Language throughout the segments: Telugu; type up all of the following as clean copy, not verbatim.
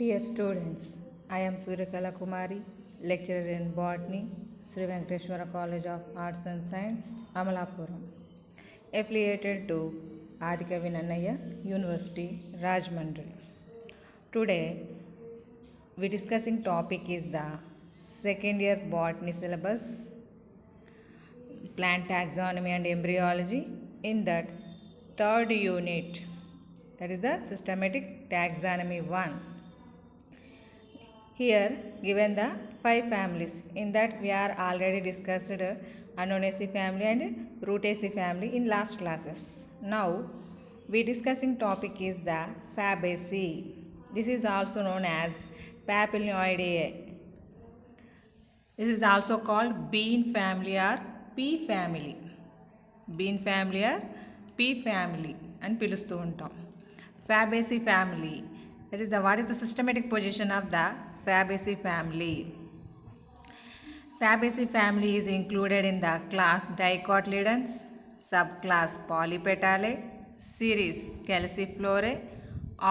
Dear students, I am Suryakala Kumari, lecturer in botany, Sri Venkateshwara College of Arts and Science, Amalapuram, affiliated to Adikavi Nannaya University, Rajahmundry. Today, we discussing topic is the second year botany syllabus, plant taxonomy and embryology. In that third unit, that is the systematic taxonomy 1. Here given the 5 families. In that we are already discussed Anonaceae family and Rutaceae family in last classes. Now we discussing topic is the Fabaceae. This is also known as Papilioideae. This is also called bean family or pea family. Bean family or pea family and పిలుస్తూ ఉంటాం. Fabaceae family. That is what is the systematic position of the Fabaceae family. Fabaceae family is included in the class Dicotyledons, subclass Polypetalae, series Calciflorae,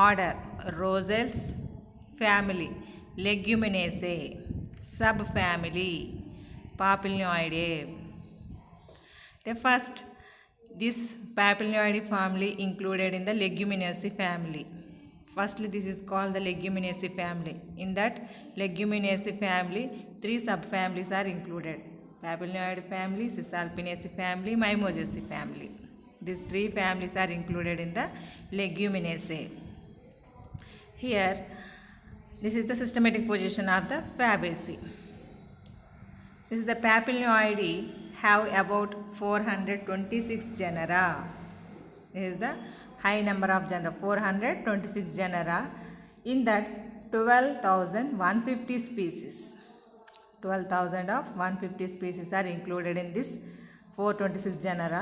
order Roselles, family Leguminosae, subfamily Papilioideae. The first, this Papilioideae family included in the Leguminosae family. Firstly, this is called the Leguminosae family. In that Leguminosae family, 3 subfamilies are included. Papilioideae family, Cisalpinaceae family, Mimosaceae family. These 3 families are included in the Leguminosae. Here, this is the systematic position of the Fabaceae. This is the Papilioideae have about 426 genera. This is the high number of genera, 426 genera. In that 12,150 species. 12,000 of 150 species are included in this 426 genera.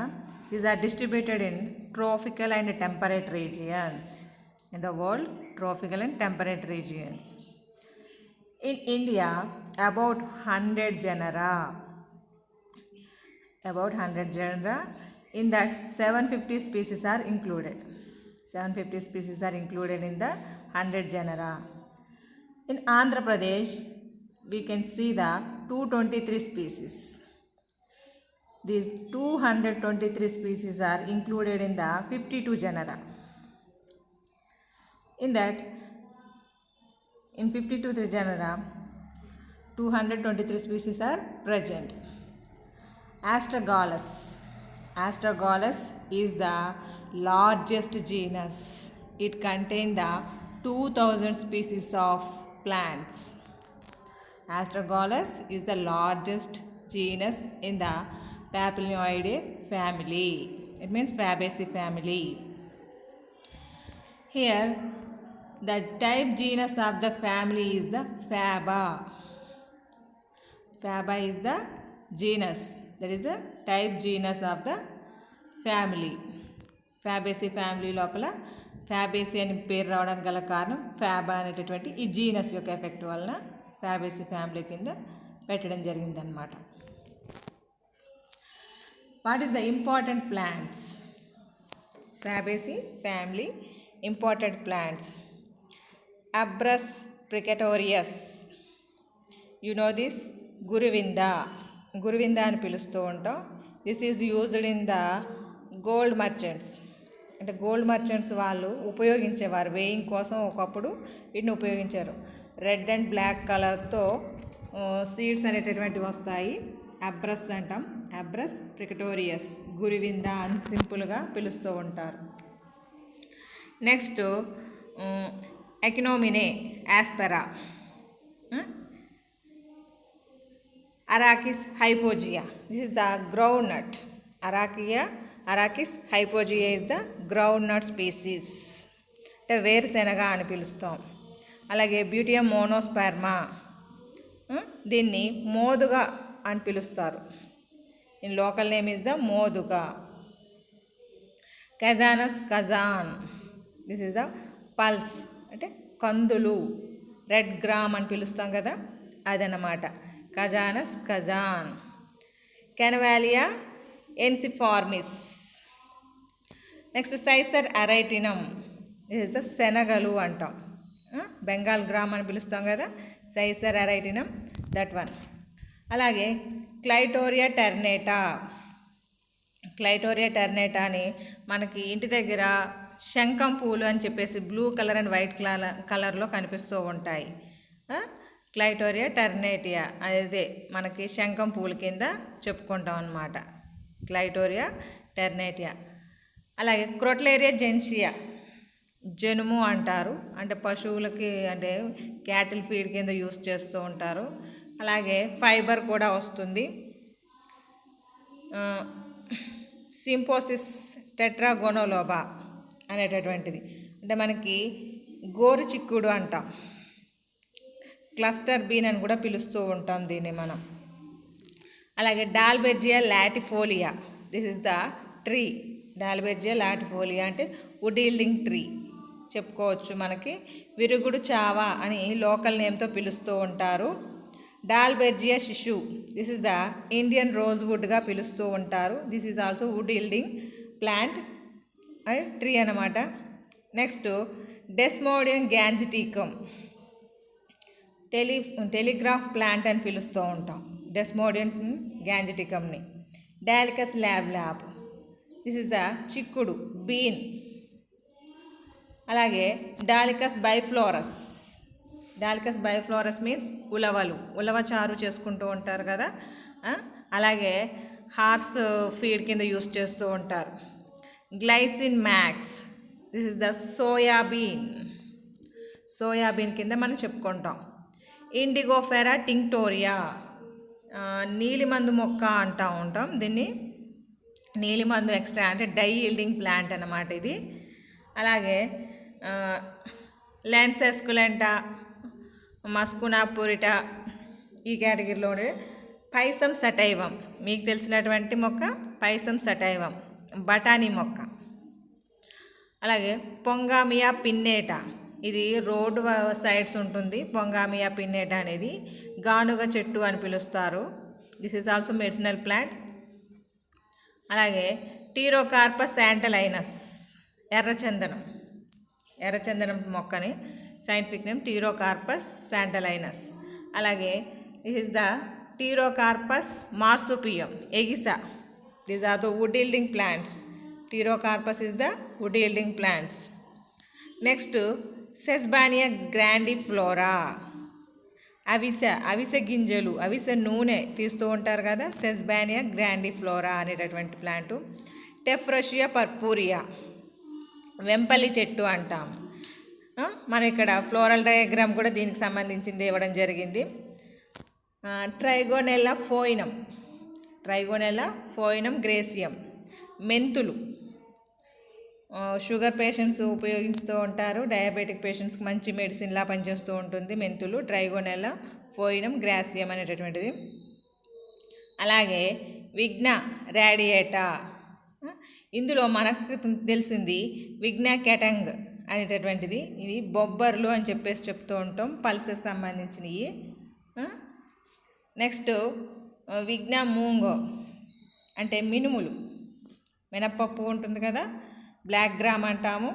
These are distributed in tropical and temperate regions. In the world, tropical and temperate regions. In India, about 100 genera. About 100 genera. In that 750 species are included. 750 species are included in the 100 genera. In Andhra Pradesh, we can see the 223 species. These 223 species are included in the 52 genera. In that, in 52 genera, 223 species are present. Astragalus. Astragalus is the largest genus. It contains the 2000 species of plants. Astragalus is the largest genus in the Papilioideae family. It means Fabaceae family. Here, the type genus of the family is the Faba. Faba is the genus. That is the type genus of the family. Fabaceae family లోపల Fabaceae అని పేరు రావడానికి గల కారణం Faba అనేటటువంటి ఈ జీనస్ యొక్క ఎఫెక్ట్ వలన Fabaceae ఫ్యామిలీ కింద పెట్టడం జరిగిందనమాట. What is the important plants? Fabaceae family important plants. Abrus precatorius. You know this? Guruvinda. గురువింద అని పిలుస్తూ ఉంటాం. This is used in the gold merchants. అంటే గోల్డ్ మర్చెంట్స్ వాళ్ళు ఉపయోగించేవారు వేయింగ్ కోసం ఒకప్పుడు వీటిని ఉపయోగించారు. రెడ్ అండ్ బ్లాక్ కలర్తో సీడ్స్ అనేటటువంటివి వస్తాయి. అబ్రస్ అంటాం. అబ్రస్ ప్రికటోరియస్ గురువింద అని సింపుల్గా పిలుస్తూ ఉంటారు. Next aeschynomene aspera, Arachis hypogea. This is the groundnut. Arachis hypogea is the groundnut species. అంటే వేరుశెనగ అని పిలుస్తాం. అలాగే బ్యూటియం మోనోస్పెర్మా, దీన్ని మోదుగా అని పిలుస్తారు. In local name is the మోదుగా. Cajanus cajan. This is the pulse, అంటే కందులు. రెడ్ గ్రామ్ అని పిలుస్తాం కదా, అదన్నమాట. Kajanus kazan. Canavallia ensiformis. Next, Cicer aratinum. This is the Senagalu antam. Bengal gram అని పిలుస్తాం కదా, సైసర్ అరైటినం, దట్ వన్. అలాగే క్లైటోరియా టెర్నేటా. క్లైటోరియా టెర్నేటా అని మనకి ఇంటి దగ్గర శంఖం పూలు అని చెప్పేసి బ్లూ కలర్ అండ్ వైట్ కలర్లో కనిపిస్తూ ఉంటాయి. క్లైటోరియా టెర్నేటియా అదే మనకి శంఖం పూల కింద చెప్పుకుంటాం అన్నమాట, క్లైటోరియా టెర్నేటియా. అలాగే క్రోటలేరియా జెన్షియా, జనుము అంటారు, అంటే పశువులకి అంటే క్యాటిల్ ఫీడ్ కింద యూస్ చేస్తూ ఉంటారు. అలాగే ఫైబర్ కూడా వస్తుంది. సింపోసిస్ టెట్రాగోనోలోబా అనేటటువంటిది, అంటే మనకి గోరు చిక్కుడు అంటాం, క్లస్టర్ బీన్ అని కూడా పిలుస్తూ ఉంటాం దీన్ని మనం. అలాగే dalbergia latifolia, this is the tree. Dalbergia latifolia అంటే వుడ్ ఈల్డింగ్ ట్రీ చెప్పుకోవచ్చు. మనకి విరుగుడు చావా అని లోకల్ నేమ్తో పిలుస్తూ ఉంటారు. Dalbergia sissoo, this is the Indian రోజ్వుడ్గా పిలుస్తూ ఉంటారు. This is also wood yielding plant tree అన్నమాట. Next Desmodium gangeticum, telegraph plant అని పిలుస్తూ ఉంటాం డెస్మోడియం గ్యాంజిటికమ్ని. Dolichos lab, this is the చిక్కుడు బీన్. అలాగే Dolichos biflorus, Dolichos biflorus means ఉలవలు, ఉలవ చారు చేసుకుంటూ ఉంటారు కదా, అలాగే హార్స్ ఫీడ్ కింద యూస్ చేస్తూ ఉంటారు. Glycine max, this is the soybean, soybean కింద మనం చెప్పుకుంటాం. ఇండిగోఫెరా టింక్టోరియా, నీలిమందు మొక్క అంటూ ఉంటాం దీన్ని. నీలిమందు ఎక్స్ట్రా అంటే డై ఈల్డింగ్ ప్లాంట్ అన్నమాట ఇది. అలాగే ల్యాన్సెస్కులెంటా, మస్కునా పురిటా ఈ కేటగిరీలో ఉండే. పైసం సటైవం, మీకు తెలిసినటువంటి మొక్క పైసం సటైవం, బఠానీ మొక్క. అలాగే పొంగామియా పిన్నేటా, ఇది రోడ్డు సైడ్స్ ఉంటుంది. పొంగామియా పిన్నేటా అనేది గానుగ చెట్టు అని పిలుస్తారు. This is also medicinal plant. అలాగే టీరోకార్పస్ శాంటలైనస్, ఎర్రచందనం, ఎర్రచందనం మొక్కని సైంటిఫిక్ నేమ్ టీరోకార్పస్ శాంటలైనస్. అలాగే this is the pterocarpus marsupium, ఎగిసా. These are the wood yielding plants. Pterocarpus is the wood yielding plants. Next sesbania grandiflora, అవిసె గింజలు, అవిసె నూనె తీస్తూ ఉంటారు కదా, సెస్బానియా గ్రాండిఫ్లోరా అనేటటువంటి ప్లాంటు. టెఫ్రషియా పర్పూరియా, వెంపలి చెట్టు అంటాము. మనం ఇక్కడ ఫ్లోరల్ డయాగ్రామ్ కూడా దీనికి సంబంధించింది ఇవ్వడం జరిగింది. ట్రైగోనెల్లా ఫోయినం, ట్రైగోనెల్లా ఫోయినం గ్రేసియం, మెంతులు, షుగర్ పేషెంట్స్ ఉపయోగిస్తూ ఉంటారు, డయాబెటిక్ పేషెంట్స్కి మంచి మెడిసిన్లా పనిచేస్తూ ఉంటుంది మెంతులు. ట్రైగోనెల్లా ఫోయినం గ్రాసియం అనేటటువంటిది. అలాగే విగ్నా రేడియేటా, ఇందులో మనకు తెలిసింది విగ్నా కెటంగ్ అనేటటువంటిది. ఇది బొబ్బర్లు అని చెప్పేసి చెప్తూ ఉంటాం, పల్సెస్ సంబంధించినవి. నెక్స్ట్ విగ్నా మూంగో అంటే మినుములు, మినప్పప్పు ఉంటుంది కదా, బ్లాక్ గ్రామ్ అంటాము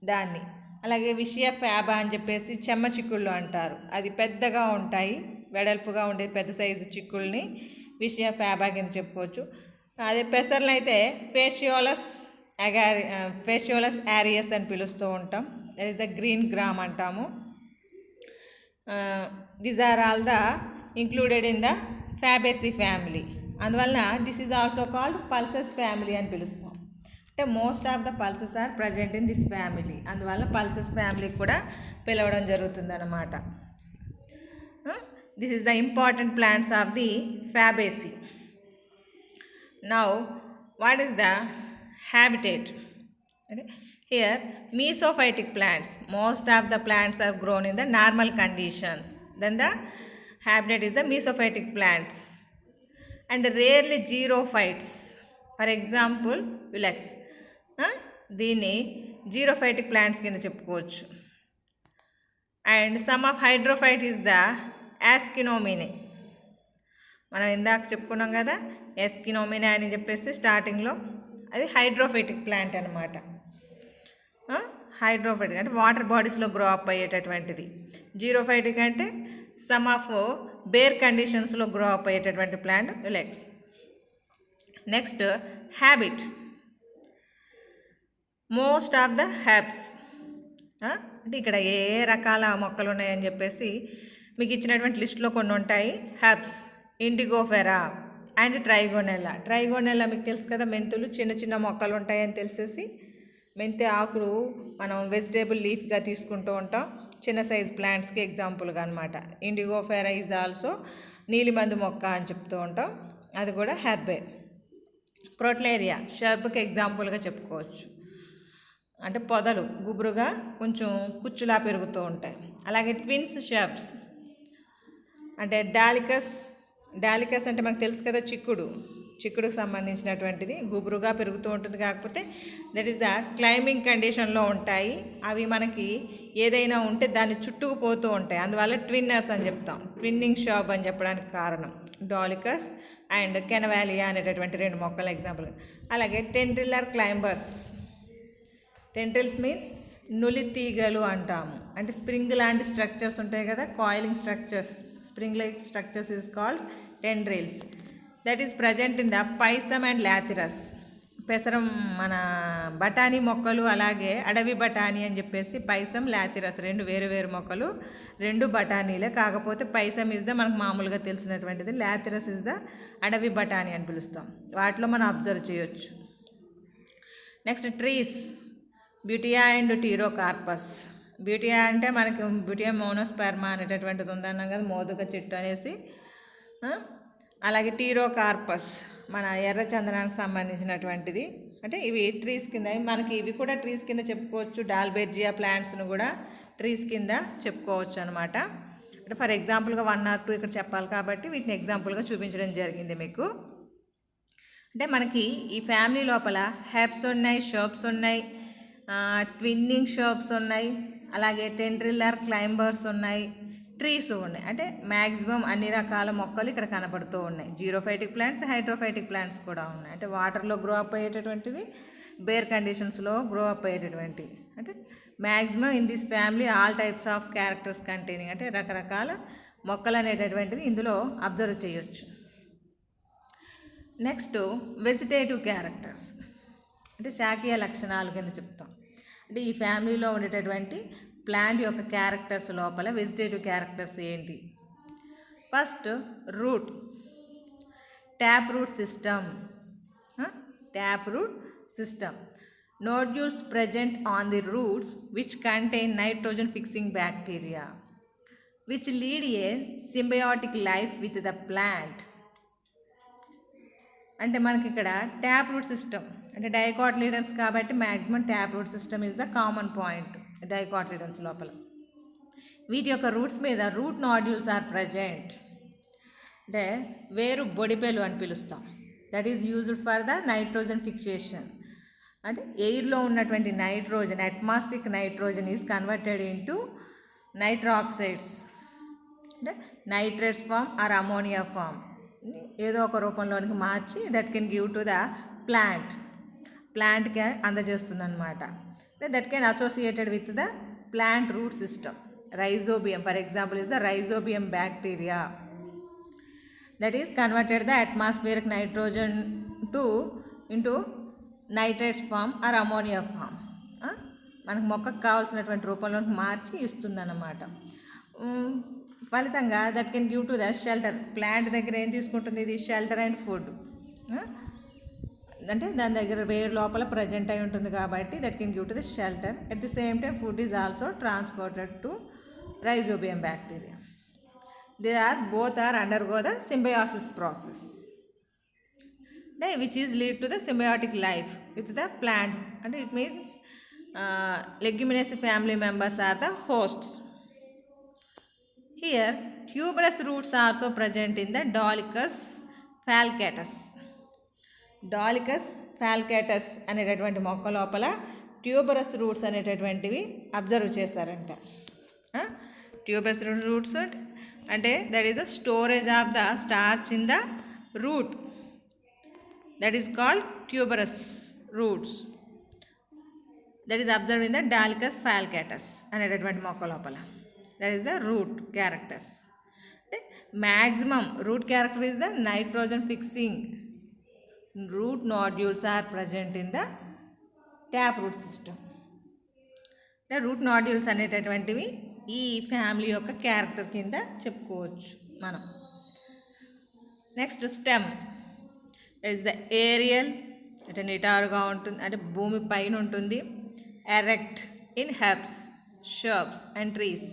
దాన్ని. అలాగే విషయ ఫ్యాబా అని చెప్పేసి చెమ్మ చిక్కుళ్ళు అంటారు, అది పెద్దగా ఉంటాయి, వెడల్పుగా ఉండే పెద్ద సైజు చిక్కుల్ని విషయ ఫ్యాబా కింద చెప్పుకోవచ్చు. అదే పెసర్లు అయితే ఫేషియోలస్ యారియస్ అని పిలుస్తూ ఉంటాం, that is the green gram అంటాము. These are all the included in the fabaceae family. అందువలన this is also called pulses family అని పిలుస్తాం. అంటే most of the pulses are present in this family, అందువల్ల పల్సెస్ ఫ్యామిలీ కూడా పిలవడం జరుగుతుంది అన్నమాట. This is the important plants of the fabaceae. Now what is the habitat? Here mesophytic plants, most of the plants are grown in the normal conditions, then the habitat is the mesophytic plants, and rarely xerophytes, for example ilex, దీన్ని జీరోఫైటిక్ ప్లాంట్స్ కింద చెప్పుకోవచ్చు. And some of hydrophyte is the aeschynomene, మనం ఇందాక చెప్పుకున్నాం కదా ఎస్కినోమినే అని చెప్పేసి స్టార్టింగ్లో, అది హైడ్రోఫైటిక్ ప్లాంట్ అనమాట. హైడ్రోఫైటిక్ అంటే వాటర్ బాడీస్లో గ్రో అప్ అయ్యేటటువంటిది. జీరోఫైటిక్ అంటే సమ్ ఆఫ్ బేర్ కండిషన్స్లో గ్రో అప్ అయ్యేటటువంటి ప్లాంట్ ఇలెక్స్. Next habit. Most of the herbs అంటే ఇక్కడ ఏ రకాల మొక్కలు ఉన్నాయని చెప్పేసి మీకు ఇచ్చినటువంటి లిస్టులో కొన్ని ఉంటాయి. Herbs ఇండిగోఫెరా and ట్రైగోనెల్లా. ట్రైగోనెల్లా మీకు తెలుసు కదా, మెంతులు చిన్న చిన్న మొక్కలు ఉంటాయని తెలిసేసి మెంతి ఆకులు మనం వెజిటేబుల్ లీఫ్గా తీసుకుంటూ ఉంటాం చిన్న సైజ్ ప్లాంట్స్కి ఎగ్జాంపుల్గా అనమాట. ఇండిగోఫెరా ఈజ్ ఆల్సో నీలిమందు మొక్క అని చెప్తూ ఉంటాం, అది కూడా హెర్బే. క్రోట్లేరియా షర్బ్కి ఎగ్జాంపుల్గా చెప్పుకోవచ్చు. అంటే పొదలు గుబురుగా కొంచెం కుచ్చులా పెరుగుతూ ఉంటాయి. అలాగే ట్విన్స్ షర్బ్స్ అంటే డాలికస్ అంటే మనకు తెలుసు కదా, చిక్కుడుకు సంబంధించినటువంటిది గుబురుగా పెరుగుతూ ఉంటుంది. కాకపోతే దట్ ఈస్ ద క్లైంబింగ్ కండిషన్లో ఉంటాయి. అవి మనకి ఏదైనా ఉంటే దాన్ని చుట్టుకుపోతూ ఉంటాయి, అందువల్ల ట్విన్నర్స్ అని చెప్తాం. ట్విన్నింగ్ షర్బ్ అని చెప్పడానికి కారణం డాలికస్ అండ్ కెనవాలియా అనేటటువంటి 2 మొక్కల ఎగ్జాంపుల్. అలాగే టెండ్రిల్లర్ క్లైంబర్స్. టెండ్రిల్స్ మీన్స్ నులి తీగలు అంటాము. అంటే స్ప్రింగ్ లాంటి స్ట్రక్చర్స్ ఉంటాయి కదా, coiling structures, spring like structures is called tendrils. That is present in the పైసమ్ and lathyrus. పెసరం మన బఠానీ మొక్కలు, అలాగే అడవి బఠానీ అని చెప్పేసి పైసమ్ లాథిరస్ 2 వేరు వేరు మొక్కలు, 2 బఠానీలే. కాకపోతే పైసమ్ ఇస్ ద మనకు మామూలుగా తెలిసినటువంటిది, లాథిరస్ ఇస్ ద అడవి బఠానీ అని పిలుస్తాం. వాటిలో మనం అబ్జర్వ్ చేయొచ్చు. Next trees. Butea and pterocarpus. Butea అంటే మనకి బ్యూటియా మోనోస్పెర్మా అనేటటువంటిది ఉందన్నాం కదా, మోదుగ చెట్టు అనేసి. అలాగే టీరోకార్పస్ మన ఎర్ర చందనానికి సంబంధించినటువంటిది. అంటే ఇవి ట్రీస్ కింద, మనకి ఇవి కూడా ట్రీస్ కింద చెప్పుకోవచ్చు. డాల్బెర్జియా ప్లాంట్స్ను కూడా ట్రీస్ కింద చెప్పుకోవచ్చు అనమాట. అంటే ఫర్ ఎగ్జాంపుల్గా 1 or 2 ఇక్కడ చెప్పాలి కాబట్టి వీటిని ఎగ్జాంపుల్గా చూపించడం జరిగింది మీకు. అంటే మనకి ఈ ఫ్యామిలీ లోపల హెర్బ్స్ ఉన్నాయి, షర్బ్స్ ఉన్నాయి, ట్విన్నింగ్ షర్బ్స్ ఉన్నాయి, అలాగే టెండ్రిల్లర్ క్లైంబర్స్ ఉన్నాయి, ట్రీస్ ఉన్నాయి. అంటే మ్యాక్సిమం అన్ని రకాల మొక్కలు ఇక్కడ కనబడుతూ ఉన్నాయి. జీరోఫైటిక్ ప్లాంట్స్, హైడ్రోఫైటిక్ ప్లాంట్స్ కూడా ఉన్నాయి. అంటే వాటర్లో గ్రో అప్ అయ్యేటటువంటిది, బేర్ కండిషన్స్లో గ్రో అప్ అయ్యేటటువంటివి. అంటే maximum in this family all types of characters containing, అంటే రకరకాల మొక్కలు అనేటటువంటివి ఇందులో అబ్జర్వ్ చేయొచ్చు. నెక్స్ట్ వెజిటేటివ్ క్యారెక్టర్స్ అంటే శాఖీయ లక్షణాలు కింద చెప్తాం. అంటే ఈ ఫ్యామిలీలో ఉండేటటువంటి ప్లాంట్ యొక్క క్యారెక్టర్స్ లోపల వెజిటేటివ్ క్యారెక్టర్స్ ఏంటి? First root, tap root system. Nodules present on the roots which contain nitrogen fixing bacteria which lead a symbiotic life with the plant. అంటే మనకి ఇక్కడ ట్యాప్ రూట్ సిస్టమ్ అంటే డైకాట్లిడన్స్ కాబట్టి maximum tap root system is the common point dicotyledons లోపల. వీటి యొక్క రూట్స్ మీద రూట్ నాడ్యూల్స్ ఆర్ ప్రజెంట్. అంటే వేరు బొడిపెలు అని పిలుస్తాం. That is used for the nitrogen fixation. అంటే ఎయిర్లో ఉన్నటువంటి nitrogen, atmospheric nitrogen is converted into nitroxides, అంటే nitrates form or ammonia form, ఏదో ఒక రూపంలోనికి మార్చి that can give to the ప్లాంట్కి అందజేస్తుంది అనమాట. That can associated with the plant root system. Rhizobium for example is the rhizobium bacteria that is converted the atmospheric nitrogen into nitrates form or ammonia form. మనకు మొక్కకు కావాల్సినటువంటి రూపంలోకి మార్చి ఇస్తుందన్నమాట. ఫలితంగా that can give to the shelter. Plant దగ్గర ఏం తీసుకుంటుంది ఇది? Shelter and food. అంటే దాని దగ్గర వేరు లోపల ప్రజెంట్ అయి ఉంటుంది కాబట్టి that can give to the shelter. At the same time food is also transported to rhizobium bacteria. Both are undergo the symbiosis process, which is lead to the symbiotic life with the plant. And it means leguminous family members are the hosts. Here tuberous roots are also present in the Dolichos falcatus. Dolichos falcatus అనేటటువంటి మొక్క లోపల ట్యూబరస్ రూట్స్ అనేటటువంటివి అబ్జర్వ్ చేశారంట. ట్యూబరస్ రూట్స్ అంటే that is the storage of the starch in the root, that is called tuberous roots. That is observe in the dolichos falcatus అనేటటువంటి మొక్క లోపల. That is the root characters. అంటే maximum root character is the nitrogen fixing root nodules are present in the tap root system. అంటే రూట్ నోడ్యూల్స్ అనేటటువంటివి ఈ ఫ్యామిలీ యొక్క క్యారెక్టర్ కింద చెప్పుకోవచ్చు మనం. Next stem is the aerial, అంటే నిటారుగా ఉంటుంది, అంటే భూమి పైన ఉంటుంది. Erect in herbs, shrubs and trees,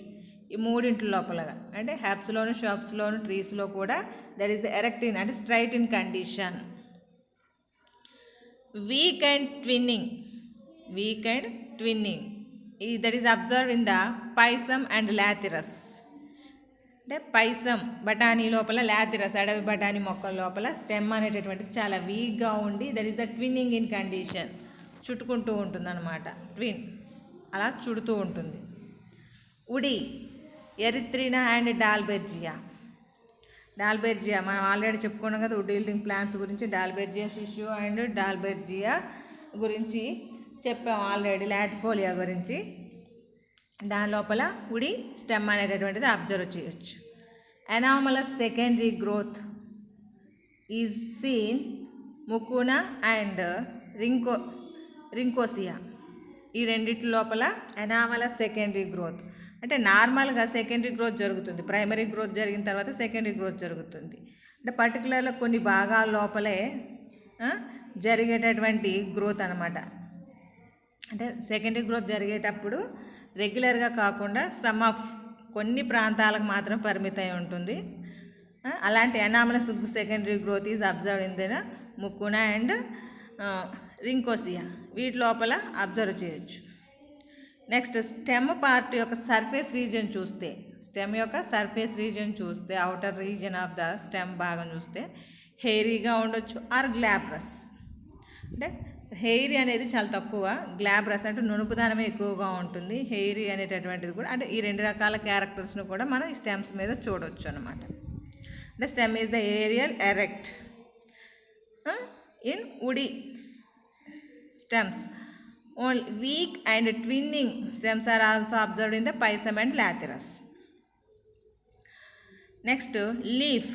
ఈ మూడింటి లోపలగా, అంటే హెర్బ్స్లోను షర్బ్స్లోను ట్రీస్లో కూడా that is the erect in, అంటే straight in condition. Weak and twining, weak and twining that is observe in the పైసమ్ and Lathyrus. అంటే పైసమ్ బఠానీ లోపల, లాథిరస్ అడవి బఠానీ మొక్కల లోపల స్టెమ్ అనేటటువంటిది చాలా వీక్గా ఉండి that is the twining in condition, చుట్టుకుంటూ ఉంటుంది అనమాట. ట్విన్ అలా చుడుతూ ఉంటుంది. ఉడి, ఎరిత్రినా అండ్ డాల్బెర్జియా. డాల్బెర్జియా మనం ఆల్రెడీ చెప్పుకున్నాం కదా వుడ్ ఈల్డింగ్ ప్లాంట్స్ గురించి. డాల్బెర్జియా షిష్యూ అండ్ డాల్బెర్జియా గురించి చెప్పాం ఆల్రెడీ, లాటిఫోలియా గురించి. దాని లోపల ఉడి స్టెమ్ అనేటటువంటిది అబ్జర్వ్ చేయొచ్చు. Anomalous secondary growth is seen Mucuna and Rhynchosia. ఈ రెండిటి లోపల ఎనామలస్ సెకండరీ గ్రోత్, అంటే నార్మల్గా సెకండరీ గ్రోత్ జరుగుతుంది, ప్రైమరీ గ్రోత్ జరిగిన తర్వాత సెకండరీ గ్రోత్ జరుగుతుంది. అంటే పర్టికులర్గా కొన్ని భాగాల లోపలే జరిగేటటువంటి గ్రోత్ అనమాట. అంటే సెకండరీ గ్రోత్ జరిగేటప్పుడు రెగ్యులర్గా కాకుండా సమ్ ఆఫ్ కొన్ని ప్రాంతాలకు మాత్రం పరిమితం ఉంటుంది. అలాంటి anomalous secondary growth is observe in the Mucuna and Rhynchosia, వీటి లోపల అబ్జర్వ్ చేయొచ్చు. నెక్స్ట్ స్టెమ్ పార్ట్ యొక్క సర్ఫేస్ రీజియన్ చూస్తే, స్టెమ్ యొక్క సర్ఫేస్ రీజియన్ చూస్తే, outer region of the stem భాగం చూస్తే హెయిరీగా ఉండొచ్చు ఆర్ గ్లాబ్రస్. అంటే హెయిరీ అనేది చాలా తక్కువ, గ్లాబ్రస్ అంటే నునుపుదనమే ఎక్కువగా ఉంటుంది. హెయిరీ అనేటటువంటిది కూడా, అంటే ఈ రెండు రకాల క్యారెక్టర్స్ను కూడా మనం ఈ స్టెమ్స్ మీద చూడవచ్చు అనమాట. అంటే stem is the aerial erect in woody stems. Only weak and twinning stems are also observed in the payzum and lathyrus. Next, leaf.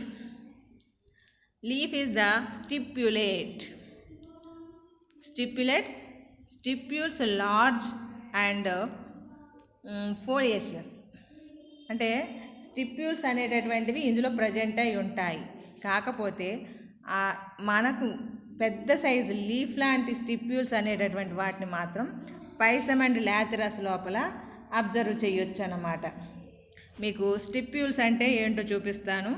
Leaf is the stipulate. Stipules large and foliaceous. అంటే స్టిప్యూల్స్ అనేటటువంటివి ఇందులో ప్రజెంట్ అయి ఉంటాయి. కాకపోతే మనకు పెద్ద సైజు లీఫ్ లాంటి స్టిప్యూల్స్ అనేటటువంటి వాటిని మాత్రం పైసమ్ అండ్ లాథిరస్ లోపల అబ్జర్వ్ చేయొచ్చు అన్నమాట. మీకు స్టిప్యూల్స్ అంటే ఏంటో చూపిస్తాను.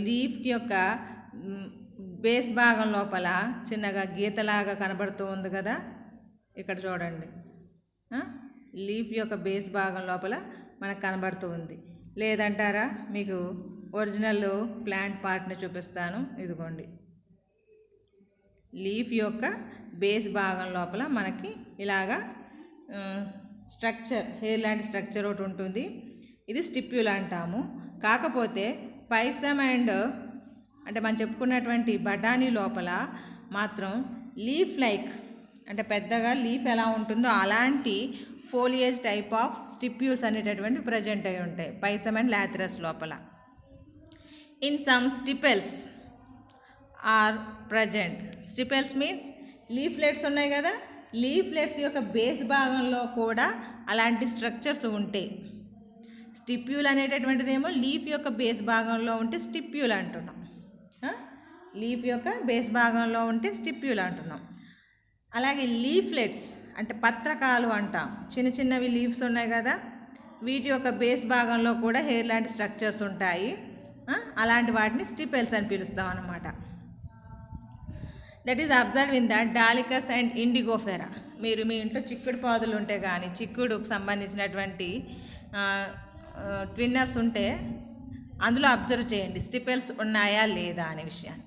లీఫ్ యొక్క బేస్ భాగం లోపల చిన్నగా గీతలాగా కనబడుతూ ఉంది కదా, ఇక్కడ చూడండి. లీఫ్ యొక్క బేస్ భాగం లోపల మనకు కనబడుతూ ఉంది. లేదంటారా, మీకు ఒరిజినల్ ప్లాంట్ పార్ట్ని చూపిస్తాను. ఇదిగోండి, లీఫ్ యొక్క బేస్ భాగం లోపల మనకి ఇలాగా స్ట్రక్చర్, హెయిర్ లాంటి స్ట్రక్చర్ ఒకటి ఉంటుంది. ఇది స్టిప్యూల్ అంటాము. కాకపోతే పైసమ్ అండ్ అంటే మనం చెప్పుకున్నటువంటి బఠానీ లోపల మాత్రం లీఫ్ లైక్, అంటే పెద్దగా లీఫ్ ఎలా ఉంటుందో అలాంటి ఫోలియేజ్ టైప్ ఆఫ్ స్టిప్యూల్స్ అనేటటువంటి ప్రజెంట్ అయి ఉంటాయి పైసమ్ అండ్ లాథిరస్ లోపల. In some stipels are present. Stipels means leaflets ఉన్నాయి కదా, లీఫ్లెట్స్ యొక్క బేస్ భాగంలో కూడా అలాంటి స్ట్రక్చర్స్ ఉంటాయి. స్టిప్యూల్ అనేటటువంటిదేమో లీఫ్ యొక్క బేస్ భాగంలో ఉంటే స్టిప్యూల్ అంటున్నాం. లీఫ్ యొక్క బేస్ భాగంలో ఉంటే స్టిప్యూల్ అంటున్నాం. అలాగే లీఫ్లెట్స్ అంటే పత్రకాలు అంటాం. చిన్న చిన్నవి లీవ్స్ ఉన్నాయి కదా, వీటి యొక్క బేస్ భాగంలో కూడా హెయిర్ లాంటి స్ట్రక్చర్స్ ఉంటాయి. అలాంటి వాటిని స్టిపెల్స్ అని పిలుస్తాం అన్నమాట. That is observe in the Dolichos and Indigofera. మీరు మీ ఇంట్లో చిక్కుడు పాదులు ఉంటే కానీ, చిక్కుడుకు సంబంధించినటువంటి ట్విన్నర్స్ ఉంటే అందులో అబ్జర్వ్ చేయండి స్టిపెల్స్ ఉన్నాయా లేదా అనే విషయాన్ని.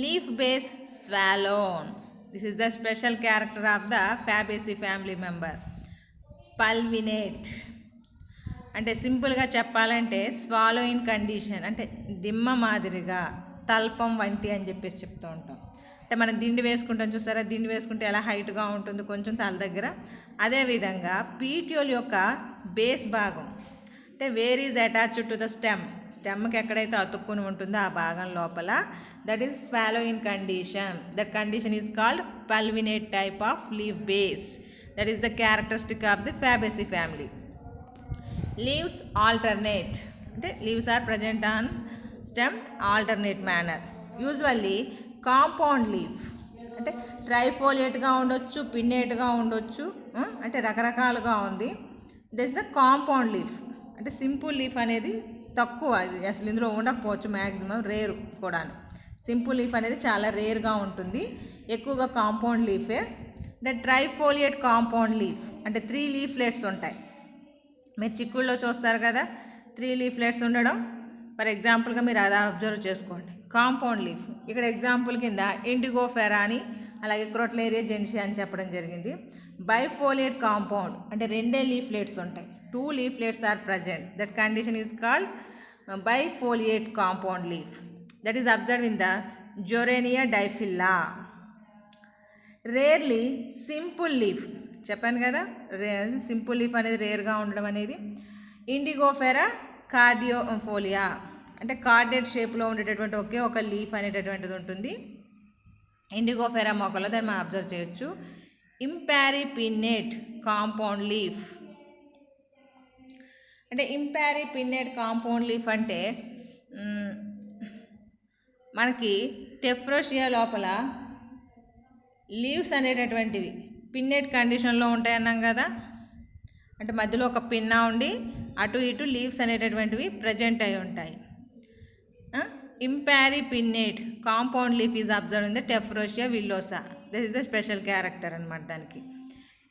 Leaf base swollen. This is the special character of the Fabaceae family member. Pulvinate అంటే సింపుల్గా చెప్పాలంటే స్వాలో ఇన్ కండిషన్, అంటే దిమ్మ మాదిరిగా తల్పం వంటి అని చెప్పేసి చెప్తూ ఉంటాం. అంటే మనం దిండి వేసుకుంటాం చూసారా, దిండి వేసుకుంటే ఎలా హైట్గా ఉంటుంది కొంచెం తల దగ్గర. అదేవిధంగా పీటియోల్ యొక్క బేస్ భాగం అంటే where is attached to the స్టెమ్కి ఎక్కడైతే అతుక్కుని ఉంటుందో ఆ భాగం లోపల, that is swollen in condition. That condition is called pulvinate type of leave base. That is the characteristic of the Fabaceae family. Leaves alternate అంటే leaves are present on stem alternate manner. Usually compound leaf అంటే ట్రైఫోలియేట్గా ఉండొచ్చు, పిన్నేట్గా ఉండొచ్చు, అంటే రకరకాలుగా ఉంది. This the compound leaf. అంటే సింపుల్ లీఫ్ అనేది తక్కువ, అసలు ఇందులో ఉండకపోవచ్చు, మ్యాక్సిమం రేరు కూడా. సింపుల్ లీఫ్ అనేది చాలా రేర్గా ఉంటుంది, ఎక్కువగా కాంపౌండ్ లీఫే. అంటే ట్రైఫోలియేట్ కాంపౌండ్ లీఫ్ అంటే 3 లీఫ్లెట్స్ ఉంటాయి. మీరు చిక్కుల్లో చూస్తారు కదా 3 లీఫ్లెట్స్ ఉండడం. ఫర్ ఎగ్జాంపుల్గా మీరు అది అబ్జర్వ్ చేసుకోండి. కాంపౌండ్ లీఫ్ ఇక్కడ ఎగ్జాంపుల్ కింద ఇండిగోఫెరా అని, అలాగే క్రోటలేరియా జెన్షియా అని చెప్పడం జరిగింది. బైఫోలియేట్ కాంపౌండ్ అంటే 2 లీఫ్లెట్స్ ఉంటాయి, 2 leaflets are present. That condition is called bifoliate compound leaf. That is observed in the Jorania diphylla. Rarely simple leaf. చెప్పాను కదా సింపుల్ లీఫ్ అనేది రేర్గా ఉండడం అనేది. ఇండిగోఫెరా కార్డియోఫోలియా అంటే కార్డెడ్ షేప్లో ఉండేటటువంటి ఒకే ఒక లీఫ్ అనేటటువంటిది ఉంటుంది ఇండిగోఫెరా మొక్కలో, దాన్ని మనం అబ్జర్వ్ చేయొచ్చు. ఇంపారిపిన్నేట్ కాంపౌండ్ లీఫ్ అంటే ఇంపారిపిన్నేట్ కాంపౌండ్ లీఫ్ అంటే మనకి టెఫ్రోషియా లోపల లీవ్స్ అనేటటువంటివి పిన్నేట్ కండిషన్లో ఉంటాయి అన్నాం కదా. అంటే మధ్యలో ఒక పిన్నా ఉండి అటు ఇటు లీవ్స్ అనేటటువంటివి ప్రజెంట్ అయి ఉంటాయి. Imparipinnate compound leaf is observe in the Tephrosia villosa. This is the special character అనమాట దానికి.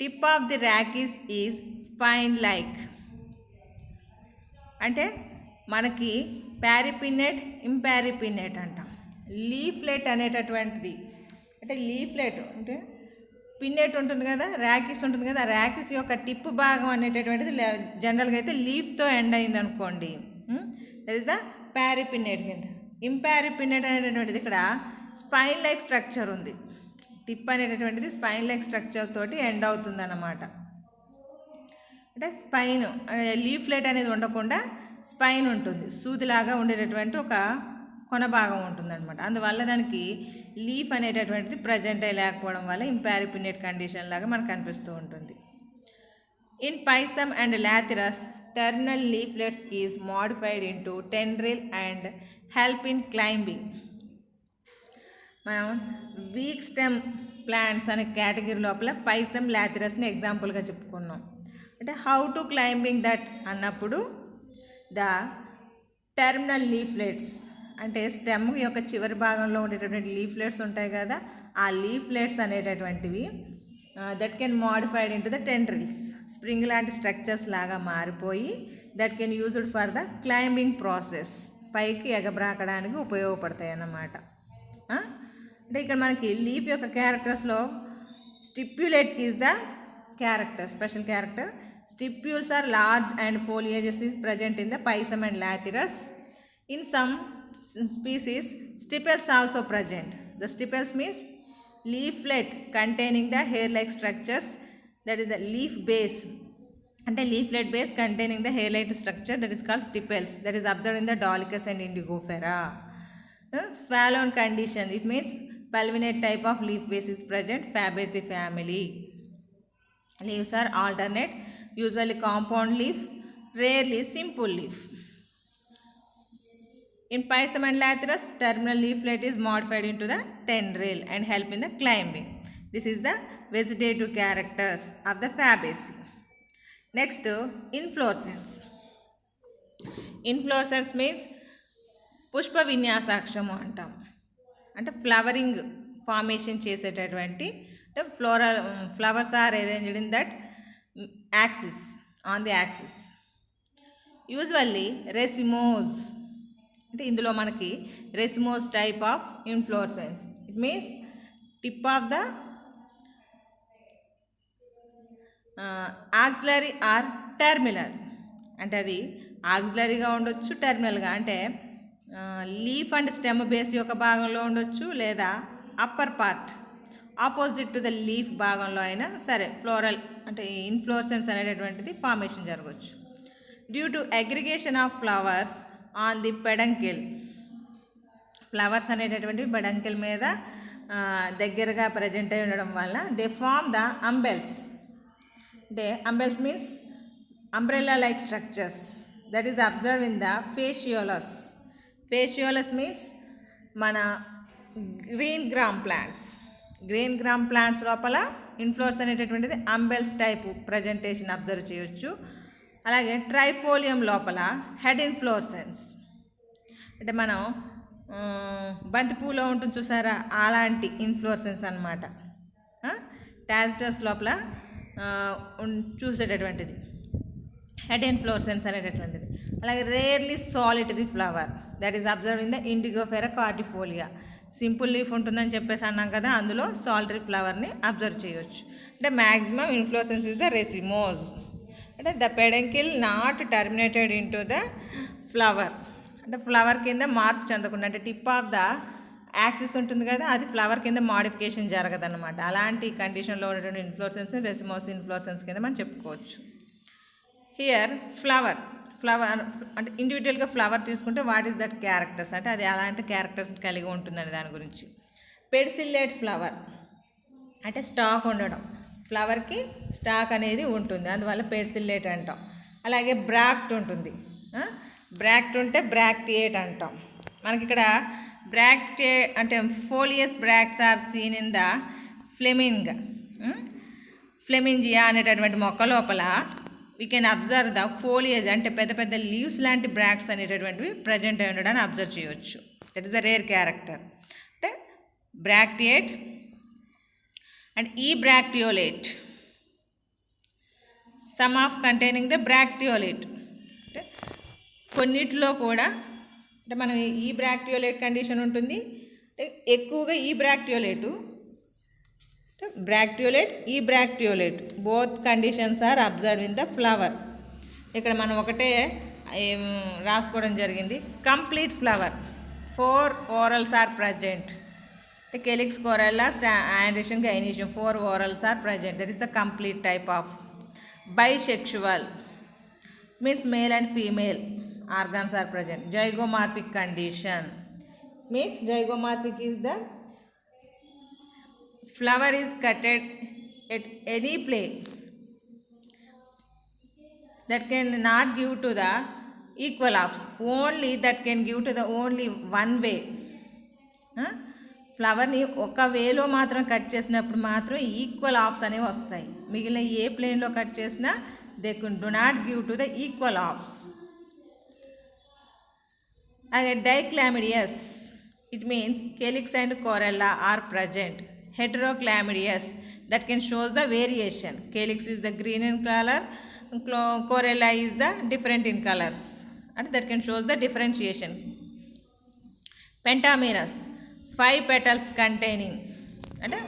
Tip of the rachis is spine like. అంటే మనకి ప్యారిపిన్నేట్ ఇంపారిపిన్నేట్ అంటాం. లీఫ్లెట్ అనేటటువంటిది అంటే లీఫ్లెట్ అంటే పిన్నేట్ ఉంటుంది కదా, ర్యాకిస్ ఉంటుంది కదా, ఆ ర్యాకిస్ యొక్క టిప్ భాగం అనేటటువంటిది జనరల్గా అయితే లీఫ్తో ఎండ్ అయింది అనుకోండి, దట్ ఈస్ ద ప్యారిపిన్నేట్ కింద. ఇంపారిపిన్నేట్ అనేటటువంటిది ఇక్కడ స్పైన్ లైక్ స్ట్రక్చర్ ఉంది. టిప్ అనేటటువంటిది స్పైన్ లైక్ స్ట్రక్చర్ తోటి ఎండ్ అవుతుంది అన్నమాట. అంటే స్పైన్ లీఫ్లెట్ అనేది ఉండకుండా స్పైన్ ఉంటుంది, సూదిలాగా ఉండేటటువంటి ఒక కొన భాగం ఉంటుందన్నమాట. అందువల్ల దానికి లీఫ్ అనేటటువంటిది ప్రజెంట్ అయ్యి లేకపోవడం వల్ల ఇంపారిపిన్నేట్ కండిషన్ లాగా మనకు కనిపిస్తూ ఉంటుంది. In Pisum and Lathyrus terminal leaflets is modified into tendril and help in climbing. మనం వీక్ స్టెమ్ ప్లాంట్స్ అనే కేటగిరీ లోపల పైసమ్ లాథరస్ని ఎగ్జాంపుల్గా చెప్పుకున్నాం. అంటే హౌ టు క్లైంబింగ్ దట్ అన్నప్పుడు ద టెర్మినల్ లీఫ్లెట్స్ అంటే స్టెమ్ యొక్క చివరి భాగంలో ఉండేటటువంటి లీఫ్లెట్స్ ఉంటాయి కదా, ఆ లీఫ్లెట్స్ అనేటటువంటివి that can modified into the tendrils, spring లాంటి స్ట్రక్చర్స్ లాగా మారిపోయి that can used for the climbing process, పైకి ఎగబ్రాకడానికి ఉపయోగపడతాయి అన్నమాట. అంటే ఇక్కడ మనకి లీఫ్ యొక్క క్యారెక్టర్స్లో stipulate is the character, special character. Stipules are large and foliages is present in the pysum and lathyrus. In some species, stiples also present. The stiples means leaflet containing the hair-like structures, that is the leaf base. And a leaflet base containing the hair-like structure, that is called stiples. That is observed in the Dolichos and Indigofera. Swallow condition, it means pulvinate type of leaf base is present, Fabaceae family. Leaves are alternate, usually compound leaf, rarely simple leaf. In Pysum and Lathyrus, terminal leaflet is modified into the tendril and help in the climbing. This is the vegetative characters of the Fabaceae. Next, inflorescence. Inflorescence means పుష్ప విన్యాసాక్షము అంటాం. అంటే ఫ్లవరింగ్ ఫార్మేషన్ చేసేటటువంటి flowers are arranged in that axis, on the axis. Usually racemose అంటే ఇందులో మనకి racemose type of inflorescence. It means tip of the axillary or terminal. అంటే అది ఆక్సిలరీగా ఉండొచ్చు, టెర్మినల్గా అంటే లీఫ్ అండ్ స్టెమ్ బేస్ యొక్క భాగంలో ఉండొచ్చు, లేదా upper part opposite to the leaf భాగంలో అయినా సరే ఫ్లోరల్ అంటే ఇన్ఫ్లోరెసెన్స్ అనేటటువంటిది ఫార్మేషన్ జరగవచ్చు. Due to aggregation of flowers on the peduncle, flowers అనేటటువంటి పెడంకిల్ మీద దగ్గరగా ప్రజెంట్ అయి ఉండడం వల్ల దే ఫార్మ్ ద అంబెల్స్. అంటే umbels means umbrella like structures that is observed in the fascioles. Fascioles means మన గ్రీన్ గ్రామ్ ప్లాంట్స్ లోపల ఇన్ఫ్లోర్స్ అనేటటువంటిది అంబెల్స్ టైపు ప్రజెంటేషన్ అబ్జర్వ్ చేయొచ్చు. అలాగే ట్రైఫోలియం లోపల హెడ్ ఇన్ఫ్లోర్సెన్స్ అంటే మనం బంతిపూలో ఉంటుంది చూసారా, అలాంటి ఇన్ఫ్లోర్సెన్స్ అనమాట. టాజిటస్ లోపల చూసేటటువంటిది హెడ్ ఇన్ఫ్లోరెసెన్స్ అనేటటువంటిది. అలాగే rarely solitary flower that is observe in the Indigofera cordifolia. Simple leaf ఉంటుందని చెప్పేసి అన్నాం కదా, అందులో సాలిటరీ ఫ్లవర్ని అబ్జర్వ్ చేయొచ్చు. అంటే maximum inflorescence is the racemose. అంటే the peduncle not terminated in to the flower, అంటే ఫ్లవర్ కింద మార్పు చెందకుండా, అంటే టిప్ ఆఫ్ ద యాక్సిస్ ఉంటుంది కదా, అది ఫ్లవర్ కింద మాడిఫికేషన్ జరగదన్నమాట. అలాంటి కండిషన్లో ఉన్నటువంటి ఇన్ఫ్లోరెసెన్స్ రెసిమోస్ ఇన్ఫ్లోరెసెన్స్ కింద మనం చెప్పుకోవచ్చు. హియర్ ఫ్లవర్ అంటే ఇండివిజువల్గా ఫ్లవర్ తీసుకుంటే వాట్ ఈస్ దట్ క్యారెక్టర్స్, అంటే అది అలాంటి క్యారెక్టర్స్ కలిగి ఉంటుందని దాని గురించి. పెడిసిల్లేట్ ఫ్లవర్ అంటే స్టాక్ ఉండడం, ఫ్లవర్కి స్టాక్ అనేది ఉంటుంది, అందువల్ల పెడిసిల్లేట్ అంటాం. అలాగే బ్రాక్ట్ ఉంటుంది, బ్రాక్ట్ ఉంటే బ్రాక్టియేట్ అంటాం. మనకి ఇక్కడ బ్రాక్టే అంటే foliose bracts are seen in the Flemingia అనేటటువంటి మొక్క లోపల we can observe the foliage అంటే పెద్ద పెద్ద లీవ్స్ లాంటి బ్రాక్ట్స్ అనేటటువంటివి ప్రజెంట్ అయి ఉండడాన్ని అబ్జర్వ్ చేయవచ్చు. That is the rare character. అంటే బ్రాక్టియేట్ అండ్ ఈ బ్రాక్టియోలేట్, సమ్ ఆఫ్ కంటైనింగ్ ద బ్రాక్టియోలేట్. అంటే కొన్నిట్లో కూడా అంటే మనం ఈ బ్రాక్టియోలేట్ కండిషన్ ఉంటుంది, అంటే ఎక్కువగా ఈ bracteolate both conditions are observe in the flower. ఇక్కడ మనం ఒకటే రాసుకోవడం జరిగింది. Complete flower 4 whorls are present. అంటే calyx, corolla, androecium, gynoecium 4 whorls are present. That is the complete type of. Bisexual means male and female organs are present. Zygomorphic condition means zygomorphic is the flower is cutted at any place that can not give to the equal halves, only that can give to the only one way. ఫ్లవర్ని ఒక వేలో మాత్రం కట్ చేసినప్పుడు మాత్రం ఈక్వల్ హాఫ్స్ అనేవి వస్తాయి. మిగిలిన ఏ ప్లేన్లో కట్ చేసినా they do not give to the equal halves. Again, dichlamydious, it means calyx and corolla are present. Heteroclamydious, that can show the variation. Calyx is the green in color, corolla is the different in colors, and that can show the differentiation. Pentamerous, 5 petals containing, అంటే